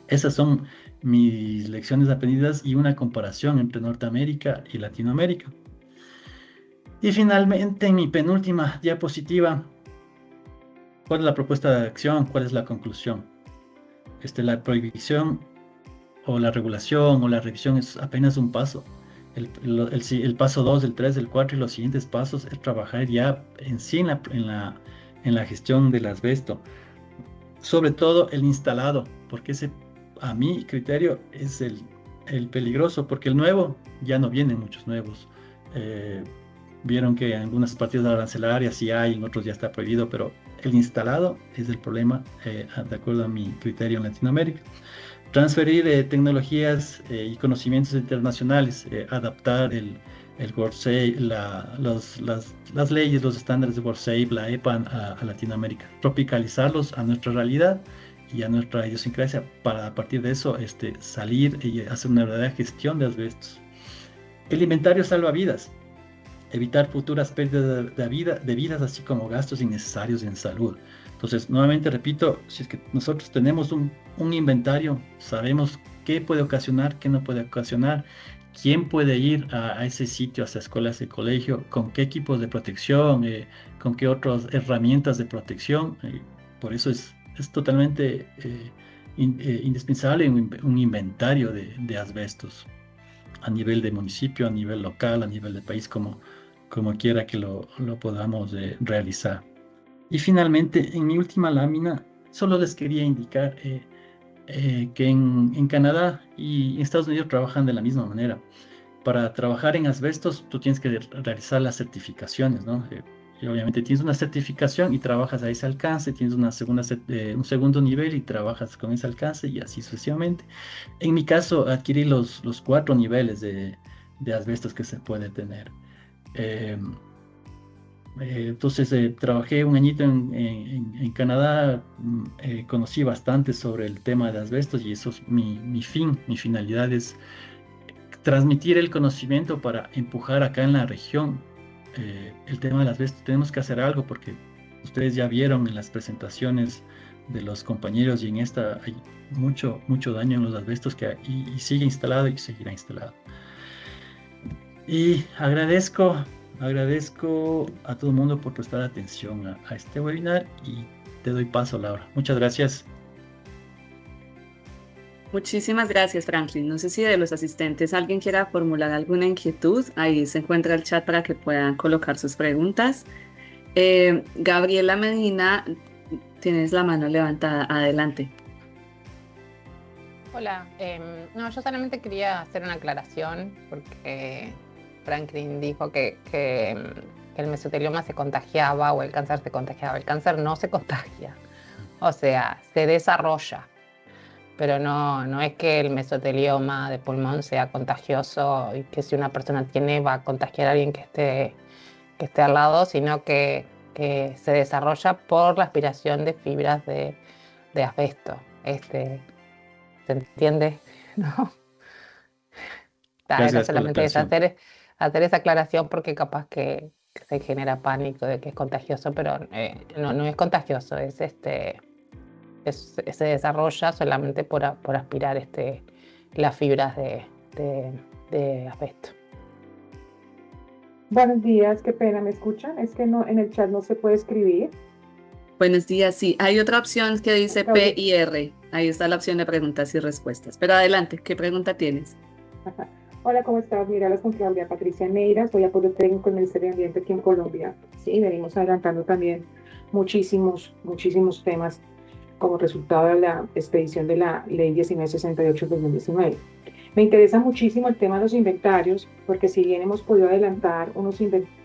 Esas son mis lecciones aprendidas y una comparación entre Norteamérica y Latinoamérica. Y finalmente, en mi penúltima diapositiva, ¿cuál es la propuesta de acción? ¿Cuál es la conclusión? La prohibición o la regulación o la revisión es apenas un paso. El paso 2, el 3, el 4 y los siguientes pasos es trabajar ya en sí en la gestión del asbesto. Sobre todo el instalado, porque ese, a mi criterio, es el peligroso, porque el nuevo, ya no vienen muchos nuevos. Vieron que en algunas partidas arancelarias sí hay, en otros ya está prohibido, pero el instalado es el problema, de acuerdo a mi criterio en Latinoamérica. Transferir tecnologías y conocimientos internacionales, adaptar el WorldSafe, las leyes, los estándares de WorldSafe, la EPA a Latinoamérica, tropicalizarlos a nuestra realidad y a nuestra idiosincrasia para a partir de eso salir y hacer una verdadera gestión de asbestos. El inventario salva vidas, evitar futuras pérdidas de vidas, así como gastos innecesarios en salud. Entonces, nuevamente repito, si es que nosotros tenemos un inventario, sabemos qué puede ocasionar, qué no puede ocasionar, quién puede ir a ese sitio, a esa escuela, a ese colegio, con qué equipos de protección, con qué otras herramientas de protección. Por eso es totalmente indispensable un inventario de asbestos a nivel de municipio, a nivel local, a nivel de país, como como quiera que lo podamos realizar. Y finalmente, en mi última lámina, solo les quería indicar que en Canadá y en Estados Unidos trabajan de la misma manera. Para trabajar en asbestos, tú tienes que realizar las certificaciones, ¿no? Y obviamente tienes una certificación y trabajas a ese alcance, tienes un segundo nivel y trabajas con ese alcance y así sucesivamente. En mi caso, adquirí los 4 niveles de asbestos que se puede tener. Entonces trabajé un añito en Canadá, conocí bastante sobre el tema de asbestos y eso es mi finalidad es transmitir el conocimiento para empujar acá en la región el tema del asbesto. Tenemos que hacer algo porque ustedes ya vieron en las presentaciones de los compañeros y en esta hay mucho daño en los asbestos y sigue instalado y seguirá instalado. Y agradezco a todo el mundo por prestar atención a este webinar y te doy paso, Laura. Muchas gracias. Muchísimas gracias, Franklin. No sé si de los asistentes alguien quiera formular alguna inquietud. Ahí se encuentra el chat para que puedan colocar sus preguntas. Gabriela Medina, tienes la mano levantada. Adelante. Hola. No, yo solamente quería hacer una aclaración porque Franklin dijo que el mesotelioma se contagiaba o el cáncer se contagiaba. El cáncer no se contagia, o sea, se desarrolla. Pero no es que el mesotelioma de pulmón sea contagioso y que si una persona tiene va a contagiar a alguien que esté al lado, sino que se desarrolla por la aspiración de fibras de asbesto. ¿Se entiende? ¿No? Era solamente hacer esa aclaración porque capaz que se genera pánico de que es contagioso, pero no es contagioso, se desarrolla solamente por aspirar las fibras de asbesto. Buenos días, qué pena, ¿me escuchan? Es que no, en el chat no se puede escribir. Buenos días, sí. Hay otra opción que dice P y R. Ahí está la opción de preguntas y respuestas. Pero adelante, ¿qué pregunta tienes? Ajá. Hola, ¿cómo estás? Mira, las con Claudia Patricia Neira, soy apoyo técnico del Ministerio de Ambiente aquí en Colombia. Sí, venimos adelantando también muchísimos temas como resultado de la expedición de la Ley 1968 de 2019. Me interesa muchísimo el tema de los inventarios, porque si bien hemos podido adelantar unos inventarios,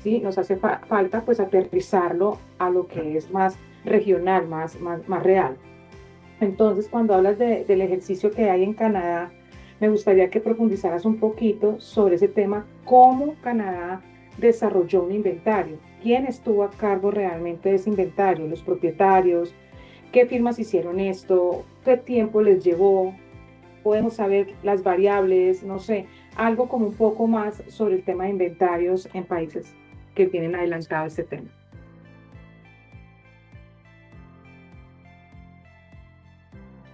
sí, nos hace falta pues aterrizarlo a lo que es más regional, más real. Entonces, cuando hablas del ejercicio que hay en Canadá, me gustaría que profundizaras un poquito sobre ese tema, cómo Canadá desarrolló un inventario, quién estuvo a cargo realmente de ese inventario, los propietarios, qué firmas hicieron esto, qué tiempo les llevó, podemos saber las variables, no sé, algo como un poco más sobre el tema de inventarios en países que tienen adelantado este tema.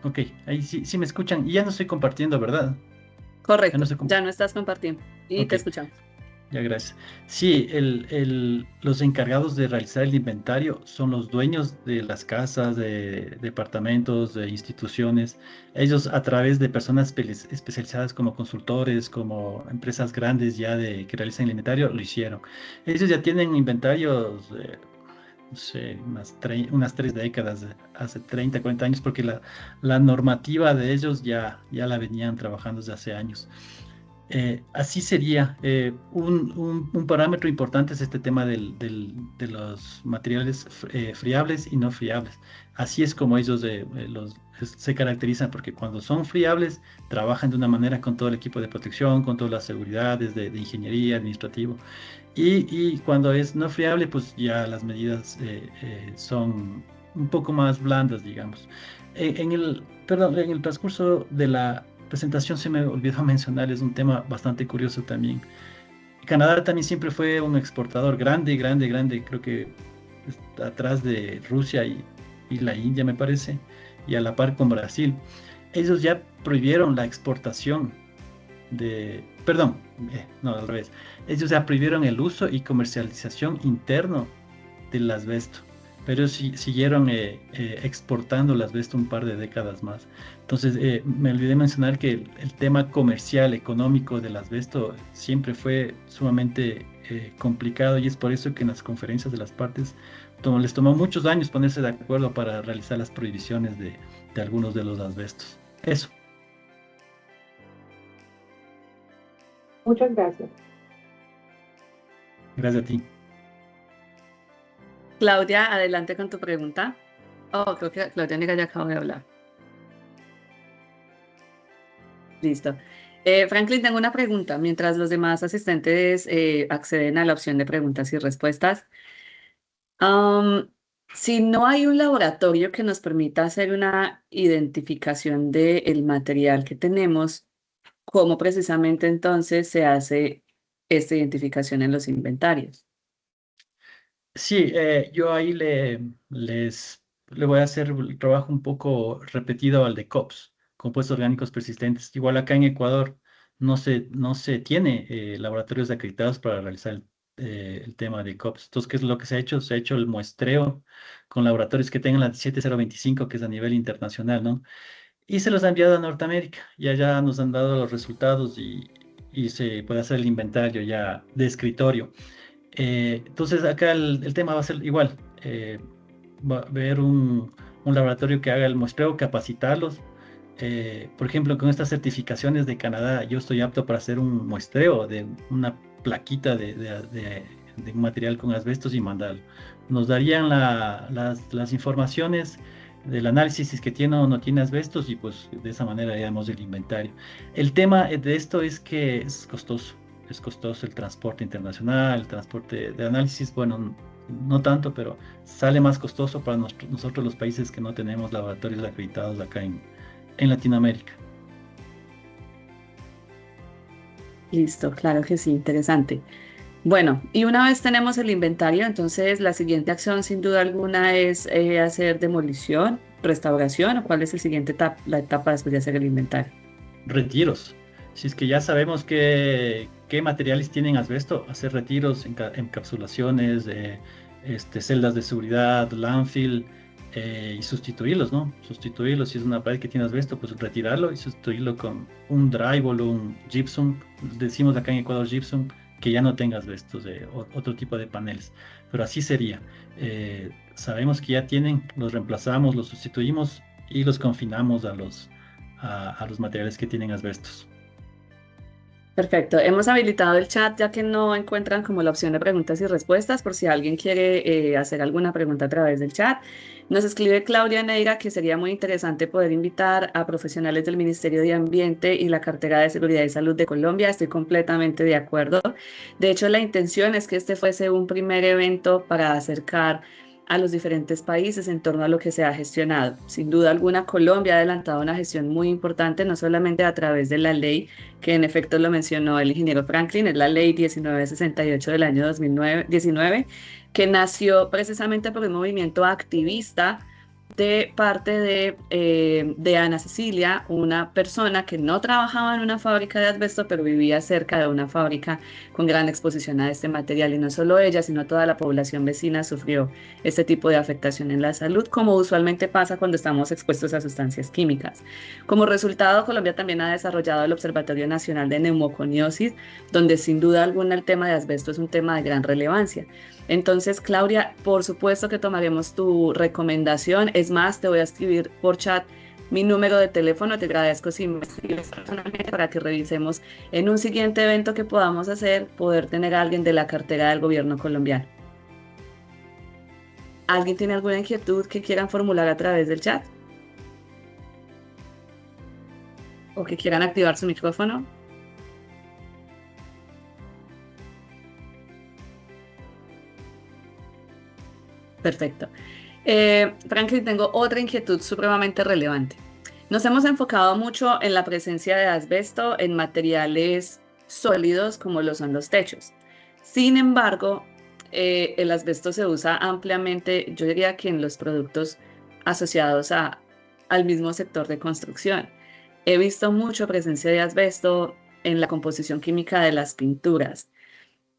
Ok, ahí sí me escuchan y ya no estoy compartiendo, ¿verdad? Correcto, ya no estás compartiendo y okay. Te escuchamos. Ya, gracias. Sí, los encargados de realizar el inventario son los dueños de las casas, de departamentos, de instituciones. Ellos a través de personas especializadas como consultores, como empresas grandes ya que realizan el inventario, lo hicieron. Ellos ya tienen inventarios, no sé, unas 3 décadas, hace 30, 40 años, porque la normativa de ellos ya la venían trabajando desde hace años. Así sería. Un parámetro importante es este tema de los materiales friables y no friables. Así es como ellos se caracterizan, porque cuando son friables trabajan de una manera con todo el equipo de protección, con todas las seguridades de ingeniería, administrativo. Y cuando es no friable, pues ya las medidas son un poco más blandas, digamos. En el transcurso de la presentación se me olvidó mencionarles un tema bastante curioso también. Canadá también siempre fue un exportador grande, creo que atrás de Rusia y la India, me parece, y a la par con Brasil. Ellos ya prohibieron la exportación al revés. Ellos ya prohibieron el uso y comercialización interno del asbesto. pero siguieron exportando el asbesto un par de décadas más. Entonces, me olvidé mencionar que el tema comercial, económico del asbesto siempre fue sumamente complicado, y es por eso que en las conferencias de las partes les tomó muchos años ponerse de acuerdo para realizar las prohibiciones de algunos de los asbestos. Eso. Muchas gracias. Gracias a ti. Claudia, adelante con tu pregunta. Oh, creo que Claudia Neira ya acabó de hablar. Listo. Franklin, tengo una pregunta. Mientras los demás asistentes acceden a la opción de preguntas y respuestas, si no hay un laboratorio que nos permita hacer una identificación del material que tenemos, ¿cómo precisamente entonces se hace esta identificación en los inventarios? Sí, yo ahí le voy a hacer el trabajo un poco repetido al de COPS, compuestos orgánicos persistentes. Igual acá en Ecuador no se tiene laboratorios acreditados para realizar el tema de COPS. Entonces, ¿qué es lo que se ha hecho? Se ha hecho el muestreo con laboratorios que tengan la 17025, que es a nivel internacional, ¿no? Y se los ha enviado a Norteamérica, y allá nos han dado los resultados, y se puede hacer el inventario ya de escritorio. Entonces acá el tema va a ser igual. Va a haber un laboratorio que haga el muestreo, capacitarlos. Por ejemplo, con estas certificaciones de Canadá, yo estoy apto para hacer un muestreo de una plaquita de un material con asbestos y mandarlo. Nos darían las informaciones del análisis, si es que tiene o no tiene asbestos, y pues de esa manera haríamos el inventario. El tema de esto es que es costoso. Es costoso el transporte internacional, el transporte de análisis, bueno, no tanto, pero sale más costoso para nosotros los países que no tenemos laboratorios acreditados acá en Latinoamérica. Listo, claro que sí, interesante. Bueno, y una vez tenemos el inventario, entonces la siguiente acción sin duda alguna es hacer demolición, restauración, o cuál es la etapa después de hacer el inventario. Retiros. Si es que ya sabemos qué materiales tienen asbesto, hacer retiros, encapsulaciones, celdas de seguridad, landfill, y sustituirlos, ¿no? Sustituirlos. Si es una pared que tiene asbesto, pues retirarlo y sustituirlo con un drywall o un gypsum. Decimos acá en Ecuador gypsum, que ya no tenga asbestos, otro tipo de paneles. Pero así sería. Sabemos que ya tienen, los reemplazamos, los sustituimos y los confinamos a los materiales que tienen asbestos. Perfecto, hemos habilitado el chat ya que no encuentran como la opción de preguntas y respuestas, por si alguien quiere hacer alguna pregunta a través del chat. Nos escribe Claudia Neira que sería muy interesante poder invitar a profesionales del Ministerio de Ambiente y la Cartera de Seguridad y Salud de Colombia. Estoy completamente de acuerdo. De hecho, la intención es que este fuese un primer evento para acercar a los diferentes países en torno a lo que se ha gestionado. Sin duda alguna, Colombia ha adelantado una gestión muy importante, no solamente a través de la ley, que en efecto lo mencionó el ingeniero Franklin, es la ley 1968 del año 2019, que nació precisamente por un movimiento activista de parte de Ana Cecilia, una persona que no trabajaba en una fábrica de asbesto, pero vivía cerca de una fábrica con gran exposición a este material, y no solo ella, sino toda la población vecina sufrió este tipo de afectación en la salud, como usualmente pasa cuando estamos expuestos a sustancias químicas. Como resultado, Colombia también ha desarrollado el Observatorio Nacional de Neumoconiosis, donde sin duda alguna el tema de asbesto es un tema de gran relevancia. Entonces, Claudia, por supuesto que tomaremos tu recomendación. Es más, te voy a escribir por chat mi número de teléfono. Te agradezco si me escribes personalmente para que revisemos en un siguiente evento que podamos hacer, poder tener a alguien de la cartera del gobierno colombiano. ¿Alguien tiene alguna inquietud que quieran formular a través del chat? ¿O que quieran activar su micrófono? Perfecto. Franklin, tengo otra inquietud supremamente relevante. Nos hemos enfocado mucho en la presencia de asbesto en materiales sólidos como lo son los techos. Sin embargo, el asbesto se usa ampliamente, yo diría que en los productos asociados al mismo sector de construcción. He visto mucha presencia de asbesto en la composición química de las pinturas.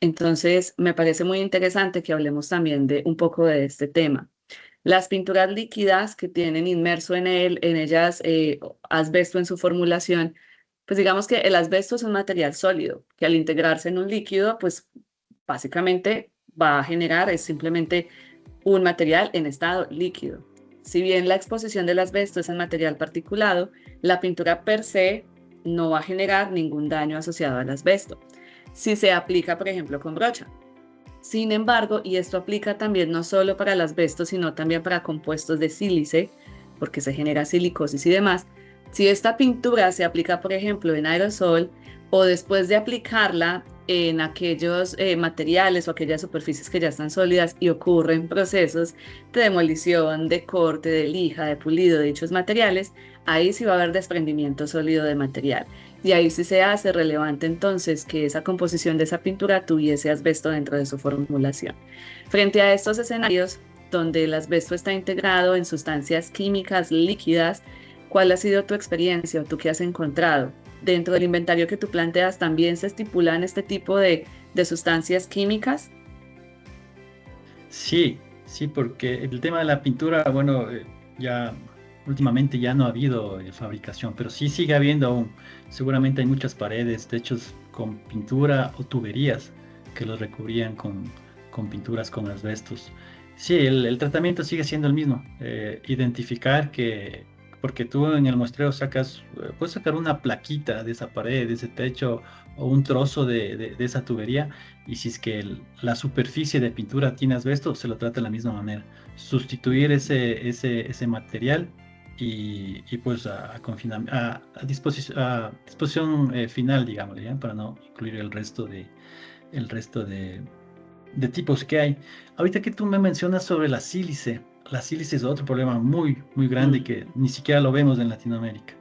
Entonces, me parece muy interesante que hablemos también de un poco de este tema. Las pinturas líquidas que tienen inmerso en ellas asbesto en su formulación, pues digamos que el asbesto es un material sólido, que al integrarse en un líquido, pues básicamente va a generar, es simplemente un material en estado líquido. Si bien la exposición del asbesto es en material particulado, la pintura per se no va a generar ningún daño asociado al asbesto, si se aplica, por ejemplo, con brocha. Sin embargo, y esto aplica también no solo para el asbesto, sino también para compuestos de sílice, porque se genera silicosis y demás, si esta pintura se aplica, por ejemplo, en aerosol o después de aplicarla en aquellos materiales o aquellas superficies que ya están sólidas y ocurren procesos de demolición, de corte, de lija, de pulido de dichos materiales, ahí sí va a haber desprendimiento sólido de material. Y ahí sí se hace relevante entonces que esa composición de esa pintura tuviese asbesto dentro de su formulación. Frente a estos escenarios donde el asbesto está integrado en sustancias químicas líquidas, ¿cuál ha sido tu experiencia o tú qué has encontrado? Dentro del inventario que tú planteas, ¿también se estipulan este tipo de sustancias químicas? Sí, sí, porque el tema de la pintura, bueno, ya últimamente ya no ha habido fabricación, pero sí sigue habiendo aún. Seguramente hay muchas paredes, techos con pintura o tuberías que los recubrían con pinturas con asbestos. Sí, el tratamiento sigue siendo el mismo. Identificar que, porque tú en el muestreo puedes sacar una plaquita de esa pared, de ese techo o un trozo de esa tubería, y si es que la superficie de pintura tiene asbesto, se lo trata de la misma manera. Sustituir ese material y pues a disposición final, digamos, ¿ya? Para no incluir el resto de tipos que hay. Ahorita que tú me mencionas sobre la sílice es otro problema muy, muy grande que ni siquiera lo vemos en Latinoamérica.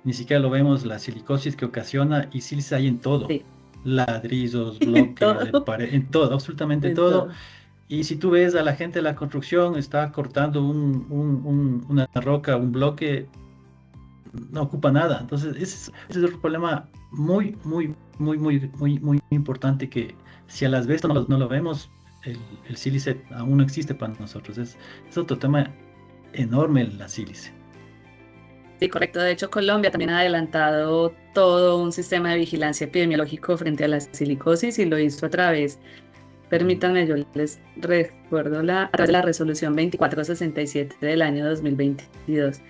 Ni siquiera lo vemos, la silicosis que ocasiona, y sílice hay en todo. Sí. Ladrillos, bloques, de pared, en todo, absolutamente todo. Y si tú ves a la gente de la construcción, está cortando una roca, un bloque, no ocupa nada. Entonces, ese es otro problema muy, muy, muy, muy, muy, muy importante, que si al asbesto no lo vemos, el sílice aún no existe para nosotros. Es otro tema enorme, la sílice. Sí, correcto. De hecho, Colombia también ha adelantado todo un sistema de vigilancia epidemiológico frente a la silicosis, y lo hizo a través, permítanme, yo les recuerdo, a través de la resolución 2467 del año 2022.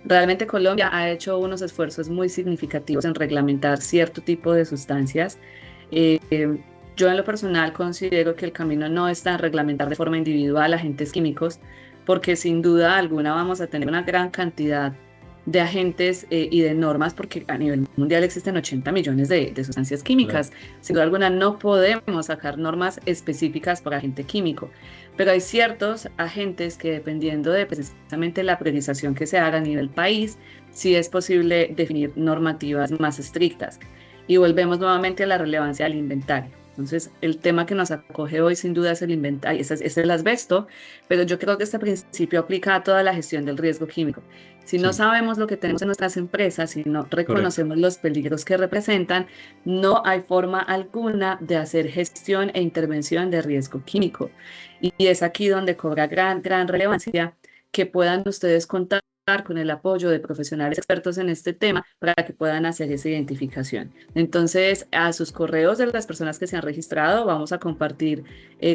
Realmente Colombia ha hecho unos esfuerzos muy significativos en reglamentar cierto tipo de sustancias. Yo en lo personal considero que el camino no está en reglamentar de forma individual agentes químicos, porque sin duda alguna vamos a tener una gran cantidad de agentes y de normas, porque a nivel mundial existen 80 millones de sustancias químicas. Claro. Sin duda alguna no podemos sacar normas específicas por agente químico, pero hay ciertos agentes que, dependiendo de precisamente la priorización que se haga a nivel país, sí es posible definir normativas más estrictas. Y volvemos nuevamente a la relevancia del inventario. Entonces, el tema que nos acoge hoy sin duda es el inventario, es el asbesto, pero yo creo que este principio aplica a toda la gestión del riesgo químico. Si no sabemos lo que tenemos en nuestras empresas, si no reconocemos los peligros que representan, no hay forma alguna de hacer gestión e intervención de riesgo químico. Y es aquí donde cobra gran relevancia que puedan ustedes contar con el apoyo de profesionales expertos en este tema para que puedan hacer esa identificación. Entonces, a sus correos de las personas que se han registrado, vamos a compartir,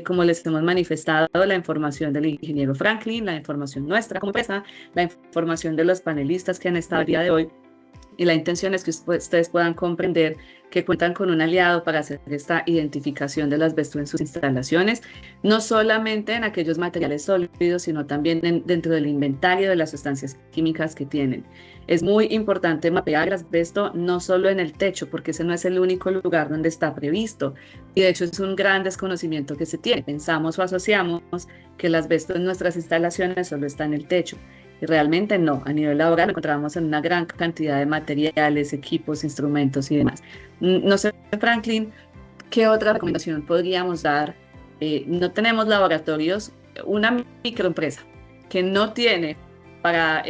como les hemos manifestado, la información del ingeniero Franklin, la información nuestra como empresa, la información de los panelistas que han estado el día de hoy. Y la intención es que ustedes puedan comprender que cuentan con un aliado para hacer esta identificación del asbesto en sus instalaciones, no solamente en aquellos materiales sólidos, sino también dentro del inventario de las sustancias químicas que tienen. Es muy importante mapear el asbesto no solo en el techo, porque ese no es el único lugar donde está previsto, y de hecho es un gran desconocimiento que se tiene. Pensamos o asociamos que el asbesto en nuestras instalaciones solo está en el techo. Y realmente no, a nivel laboral lo encontramos en una gran cantidad de materiales, equipos, instrumentos y demás. No sé, Franklin, ¿qué otra recomendación podríamos dar? No tenemos laboratorios, una microempresa que no tiene para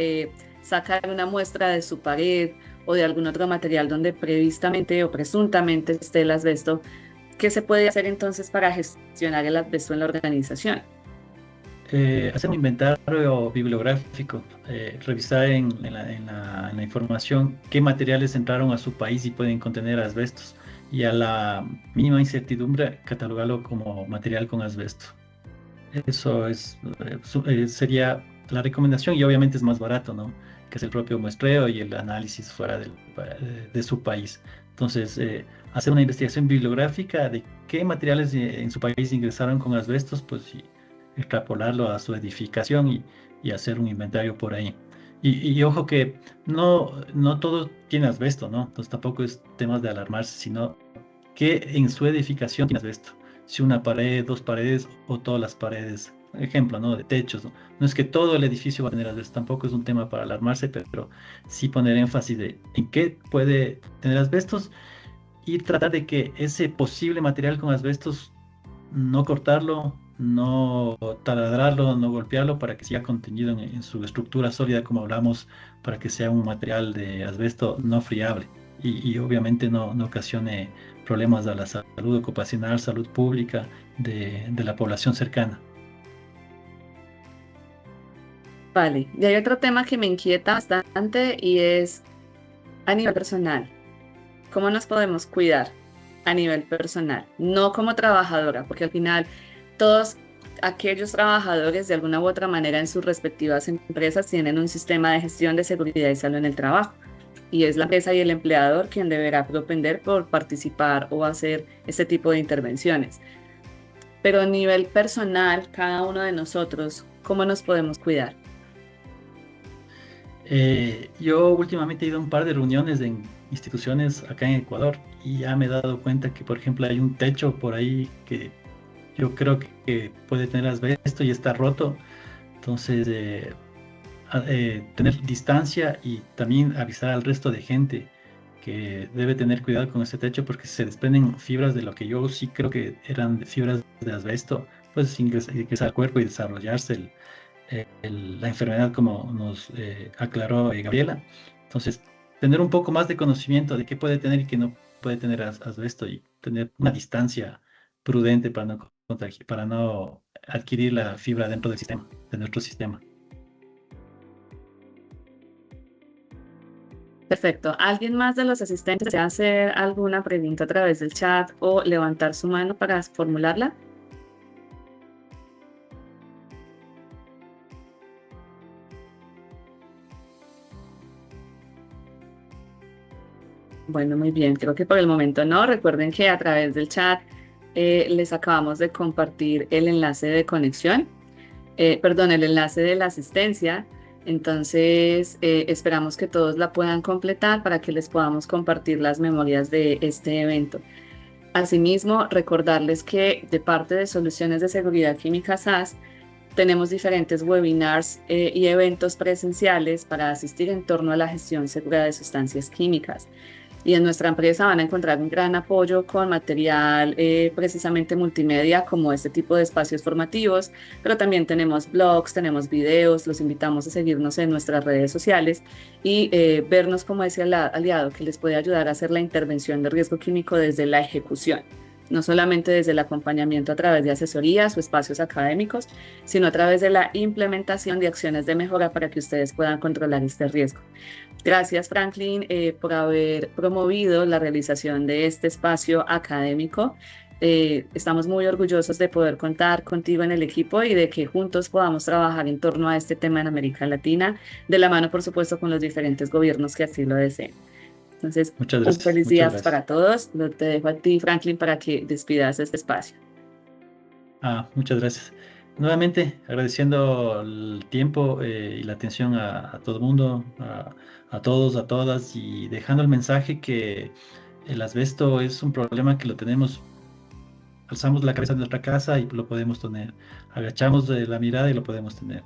sacar una muestra de su pared o de algún otro material donde previstamente o presuntamente esté el asbesto, ¿qué se puede hacer entonces para gestionar el asbesto en la organización? hacer un inventario bibliográfico, revisar en la información qué materiales entraron a su país y pueden contener asbestos, y a la mínima incertidumbre catalogarlo como material con asbesto. Eso sería la recomendación, y obviamente es más barato, ¿no?, que es el propio muestreo y el análisis fuera de su país. Entonces, hacer una investigación bibliográfica de qué materiales en su país ingresaron con asbestos, pues y extrapolarlo a su edificación y hacer un inventario por ahí. Y ojo que no todo tiene asbesto, ¿no? Entonces tampoco es temas de alarmarse, sino que en su edificación tiene asbesto. Si una pared, dos paredes o todas las paredes, ejemplo, ¿no?, de techos, ¿no? No es que todo el edificio va a tener asbesto, tampoco es un tema para alarmarse, pero sí poner énfasis en qué puede tener asbestos y tratar de que ese posible material con asbestos no cortarlo, no taladrarlo, no golpearlo, para que siga contenido en su estructura sólida, como hablamos, para que sea un material de asbesto no friable y obviamente no ocasione problemas a la salud ocupacional, salud pública de la población cercana. Vale, y hay otro tema que me inquieta bastante y es a nivel personal. ¿Cómo nos podemos cuidar a nivel personal? No como trabajadora, porque al final todos aquellos trabajadores de alguna u otra manera en sus respectivas empresas tienen un sistema de gestión de seguridad y salud en el trabajo. Y es la empresa y el empleador quien deberá propender por participar o hacer este tipo de intervenciones. Pero a nivel personal, cada uno de nosotros, ¿cómo nos podemos cuidar? Yo últimamente he ido a un par de reuniones en instituciones acá en Ecuador y ya me he dado cuenta que, por ejemplo, hay un techo por ahí que yo creo que puede tener asbesto y está roto. Entonces, tener distancia y también avisar al resto de gente que debe tener cuidado con este techo, porque se desprenden fibras de lo que yo sí creo que eran fibras de asbesto, pues ingresar al cuerpo y desarrollarse la enfermedad, como nos aclaró Gabriela. Entonces, tener un poco más de conocimiento de qué puede tener y qué no puede tener asbesto, y tener una distancia prudente para no adquirir la fibra dentro del sistema, de nuestro sistema. Perfecto. ¿Alguien más de los asistentes desea hacer alguna pregunta a través del chat o levantar su mano para formularla? Bueno, muy bien. Creo que por el momento no. Recuerden que a través del chat les acabamos de compartir el enlace de conexión, el enlace de la asistencia. Entonces, esperamos que todos la puedan completar para que les podamos compartir las memorias de este evento. Asimismo, recordarles que de parte de Soluciones de Seguridad Química SAS, tenemos diferentes webinars y eventos presenciales para asistir en torno a la gestión segura de sustancias químicas. Y en nuestra empresa van a encontrar un gran apoyo con material precisamente multimedia, como este tipo de espacios formativos, pero también tenemos blogs, tenemos videos. Los invitamos a seguirnos en nuestras redes sociales y vernos como ese aliado que les puede ayudar a hacer la intervención de riesgo químico desde la ejecución, no solamente desde el acompañamiento a través de asesorías o espacios académicos, sino a través de la implementación de acciones de mejora para que ustedes puedan controlar este riesgo. Gracias, Franklin, por haber promovido la realización de este espacio académico. Estamos muy orgullosos de poder contar contigo en el equipo y de que juntos podamos trabajar en torno a este tema en América Latina, de la mano, por supuesto, con los diferentes gobiernos que así lo deseen. Entonces, un feliz día para todos. Te dejo a ti, Franklin, para que despidas este espacio. Muchas gracias. Nuevamente, agradeciendo el tiempo y la atención a todo el mundo, a todos, a todas, y dejando el mensaje que el asbesto es un problema que lo tenemos. Alzamos la cabeza de nuestra casa y lo podemos tener. Agachamos la mirada y lo podemos tener.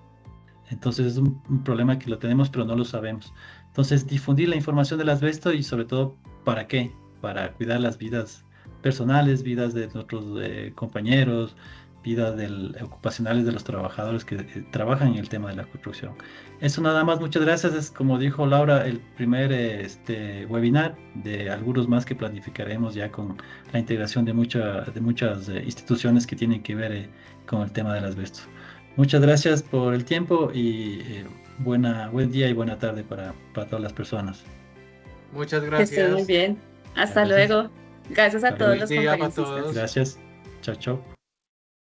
Entonces es un problema que lo tenemos, pero no lo sabemos. Entonces, difundir la información del asbesto, y sobre todo, ¿para qué? Para cuidar las vidas personales, vidas de nuestros compañeros, vidas ocupacionales de los trabajadores que trabajan en el tema de la construcción. Eso nada más. Muchas gracias. Es, como dijo Laura, el primer webinar de algunos más que planificaremos ya con la integración de muchas instituciones que tienen que ver con el tema del asbesto. Muchas gracias por el tiempo y buen día y buena tarde para todas las personas. Muchas Que estén muy gracias. bien. Hasta Gracias. luego. Gracias a Hasta todos luego. los Buen día para conferencistas. todos. Gracias. Chao, chao.